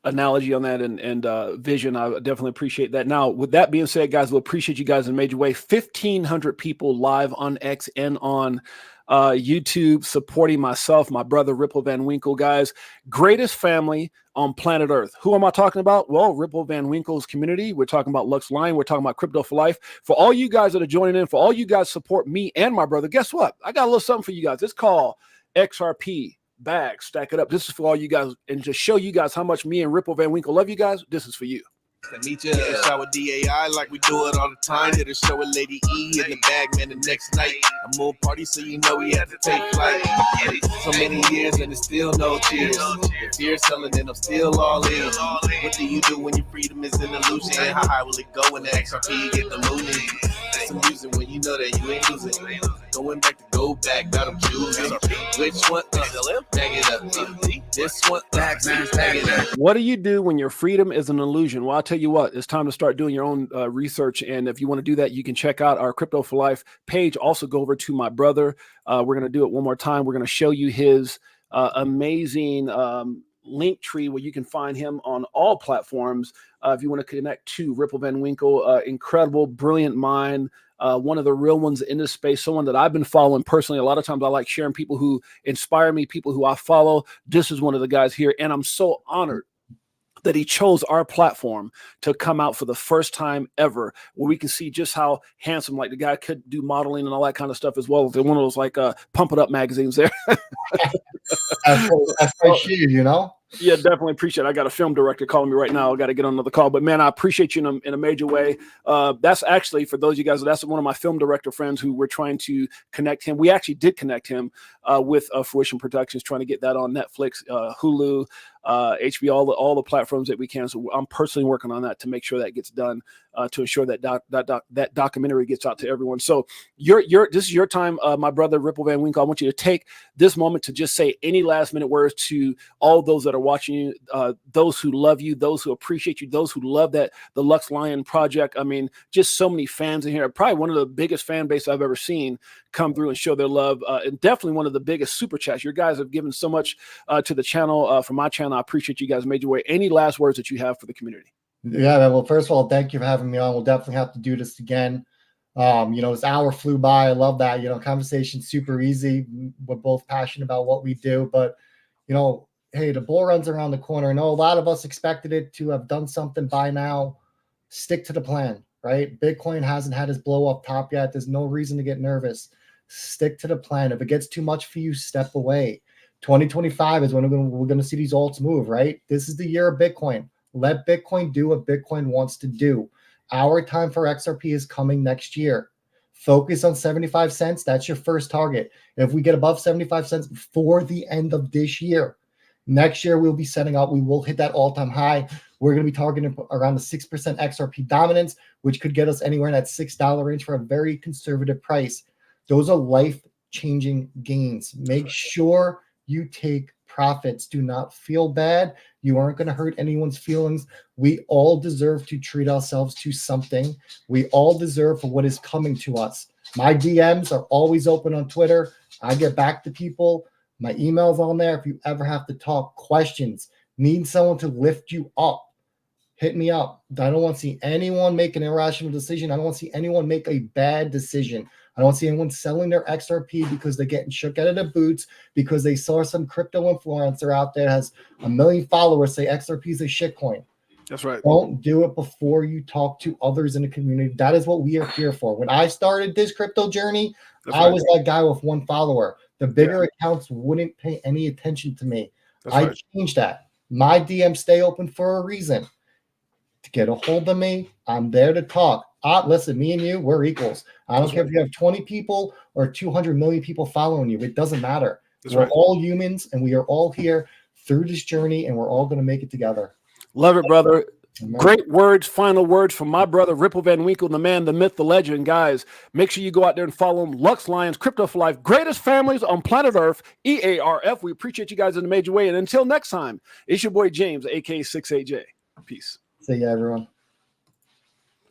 analogy on that and vision. I definitely appreciate that. Now, with that being said, guys, we'll appreciate you guys in a major way. 1,500 people live on X and on YouTube supporting myself, my brother, Ripple Van Winkle, guys. Greatest family on planet Earth. Who am I talking about? Well, Ripple Van Winkle's community. We're talking about Lux Lions. We're talking about Crypto4Life. For all you guys that are joining in, for all you guys support me and my brother, guess what? I got a little something for you guys. It's called XRP. Bag, stack it up. This is for all you guys, and to show you guys how much me and Ripple Van Winkle love you guys. This is for you. Meet you in the shower DAI like we do it all the time. Hit a show with Lady E in the bag, man, the next night. A more party, so you know we had to take flight. So many years and it's still no tears. The fear selling and I'm still all in. What do you do when your freedom is an illusion? How high will it go when the XRP get the mooning? It's amusing when you know that you ain't losing. Going back to go back, got them choosing. Which one? Bag it up. This one, bag it up. What do you do when your freedom is an illusion? Well, I'll tell you what, it's time to start doing your own research. And if you want to do that, you can check out our Crypto4Life page. Also go over to my brother. We're going to do it one more time. We're going to show you his amazing link tree where you can find him on all platforms. If you want to connect to Ripple Van Winkle, incredible, brilliant mind. One of the real ones in this space, someone that I've been following personally. A lot of times I like sharing people who inspire me, people who I follow. This is one of the guys here. And I'm so honored that he chose our platform to come out for the first time ever, where we can see just how handsome, like the guy could do modeling and all that kind of stuff as well. They're one of those like Pump It Up magazines there. That's you, you know? Yeah, definitely appreciate it. I got a film director calling me right now. I got to get on another call. But, man, I appreciate you in a major way. That's actually, for those of you guys, that's one of my film director friends who we're trying to connect him. We actually did connect him with Fruition Productions, trying to get that on Netflix, Hulu, HB, all the platforms that we can. So I'm personally working on that to make sure that gets done, to ensure that documentary gets out to everyone. So this is your time, my brother Ripple Van Winkle. I want you to take this moment to just say any last minute words to all those that are watching you, those who love you, those who appreciate you, those who love the Lux Lion project. I mean, just so many fans in here. Probably one of the biggest fan base I've ever seen come through and show their love, and definitely one of the biggest super chats. Your guys have given so much to the channel, from my channel. I appreciate you guys made your way. Any last words that you have for the community? Yeah, well, first of all, thank you for having me on. We'll definitely have to do this again. This hour flew by. I love that. Conversation super easy. We're both passionate about what we do, but hey, the bull runs around the corner. I know a lot of us expected it to have done something by now. Stick to the plan, right? Bitcoin hasn't had its blow up top yet. There's no reason to get nervous. Stick to the plan. If it gets too much for you, step away. 2025 is when we're going to see these alts move, right? This is the year of Bitcoin. Let Bitcoin do what Bitcoin wants to do. Our time for XRP is coming next year. Focus on 75 cents. That's your first target. If we get above 75 cents before the end of this year, next year we'll be setting up. We will hit that all-time high. We're going to be targeting around the 6% XRP dominance, which could get us anywhere in that $6 range for a very conservative price. Those are life-changing gains. Make sure you take profits. Do not feel bad. You aren't going to hurt anyone's feelings. We all deserve to treat ourselves to something. We all deserve for what is coming to us. My DMs are always open on Twitter. I get back to people. My email's on there. If you ever have to talk, questions, need someone to lift you up, hit me up. I don't want to see anyone make an irrational decision. I don't want to see anyone make a bad decision. I don't see anyone selling their XRP because they're getting shook out of their boots because they saw some crypto influencer out there has 1 million followers say XRP is a shitcoin. That's right. Don't do it before you talk to others in the community. That is what we are here for. When I started this crypto journey, I was that guy with 1 follower. The bigger accounts wouldn't pay any attention to me. I changed that. My DMs stay open for a reason. To get a hold of me, I'm there to talk. Listen, me and you, we're equals. I don't care if you have 20 people or 200 million people following you. It doesn't matter. We're all humans, and we are all here through this journey, and we're all going to make it together. Love it, brother. Great words, final words from my brother, Ripple Van Winkle, the man, the myth, the legend. Guys, make sure you go out there and follow him. Lux Lions, Crypto4Life, greatest families on planet Earth, EARF. We appreciate you guys in a major way. And until next time, it's your boy James, aka 68J. Peace. See ya, everyone.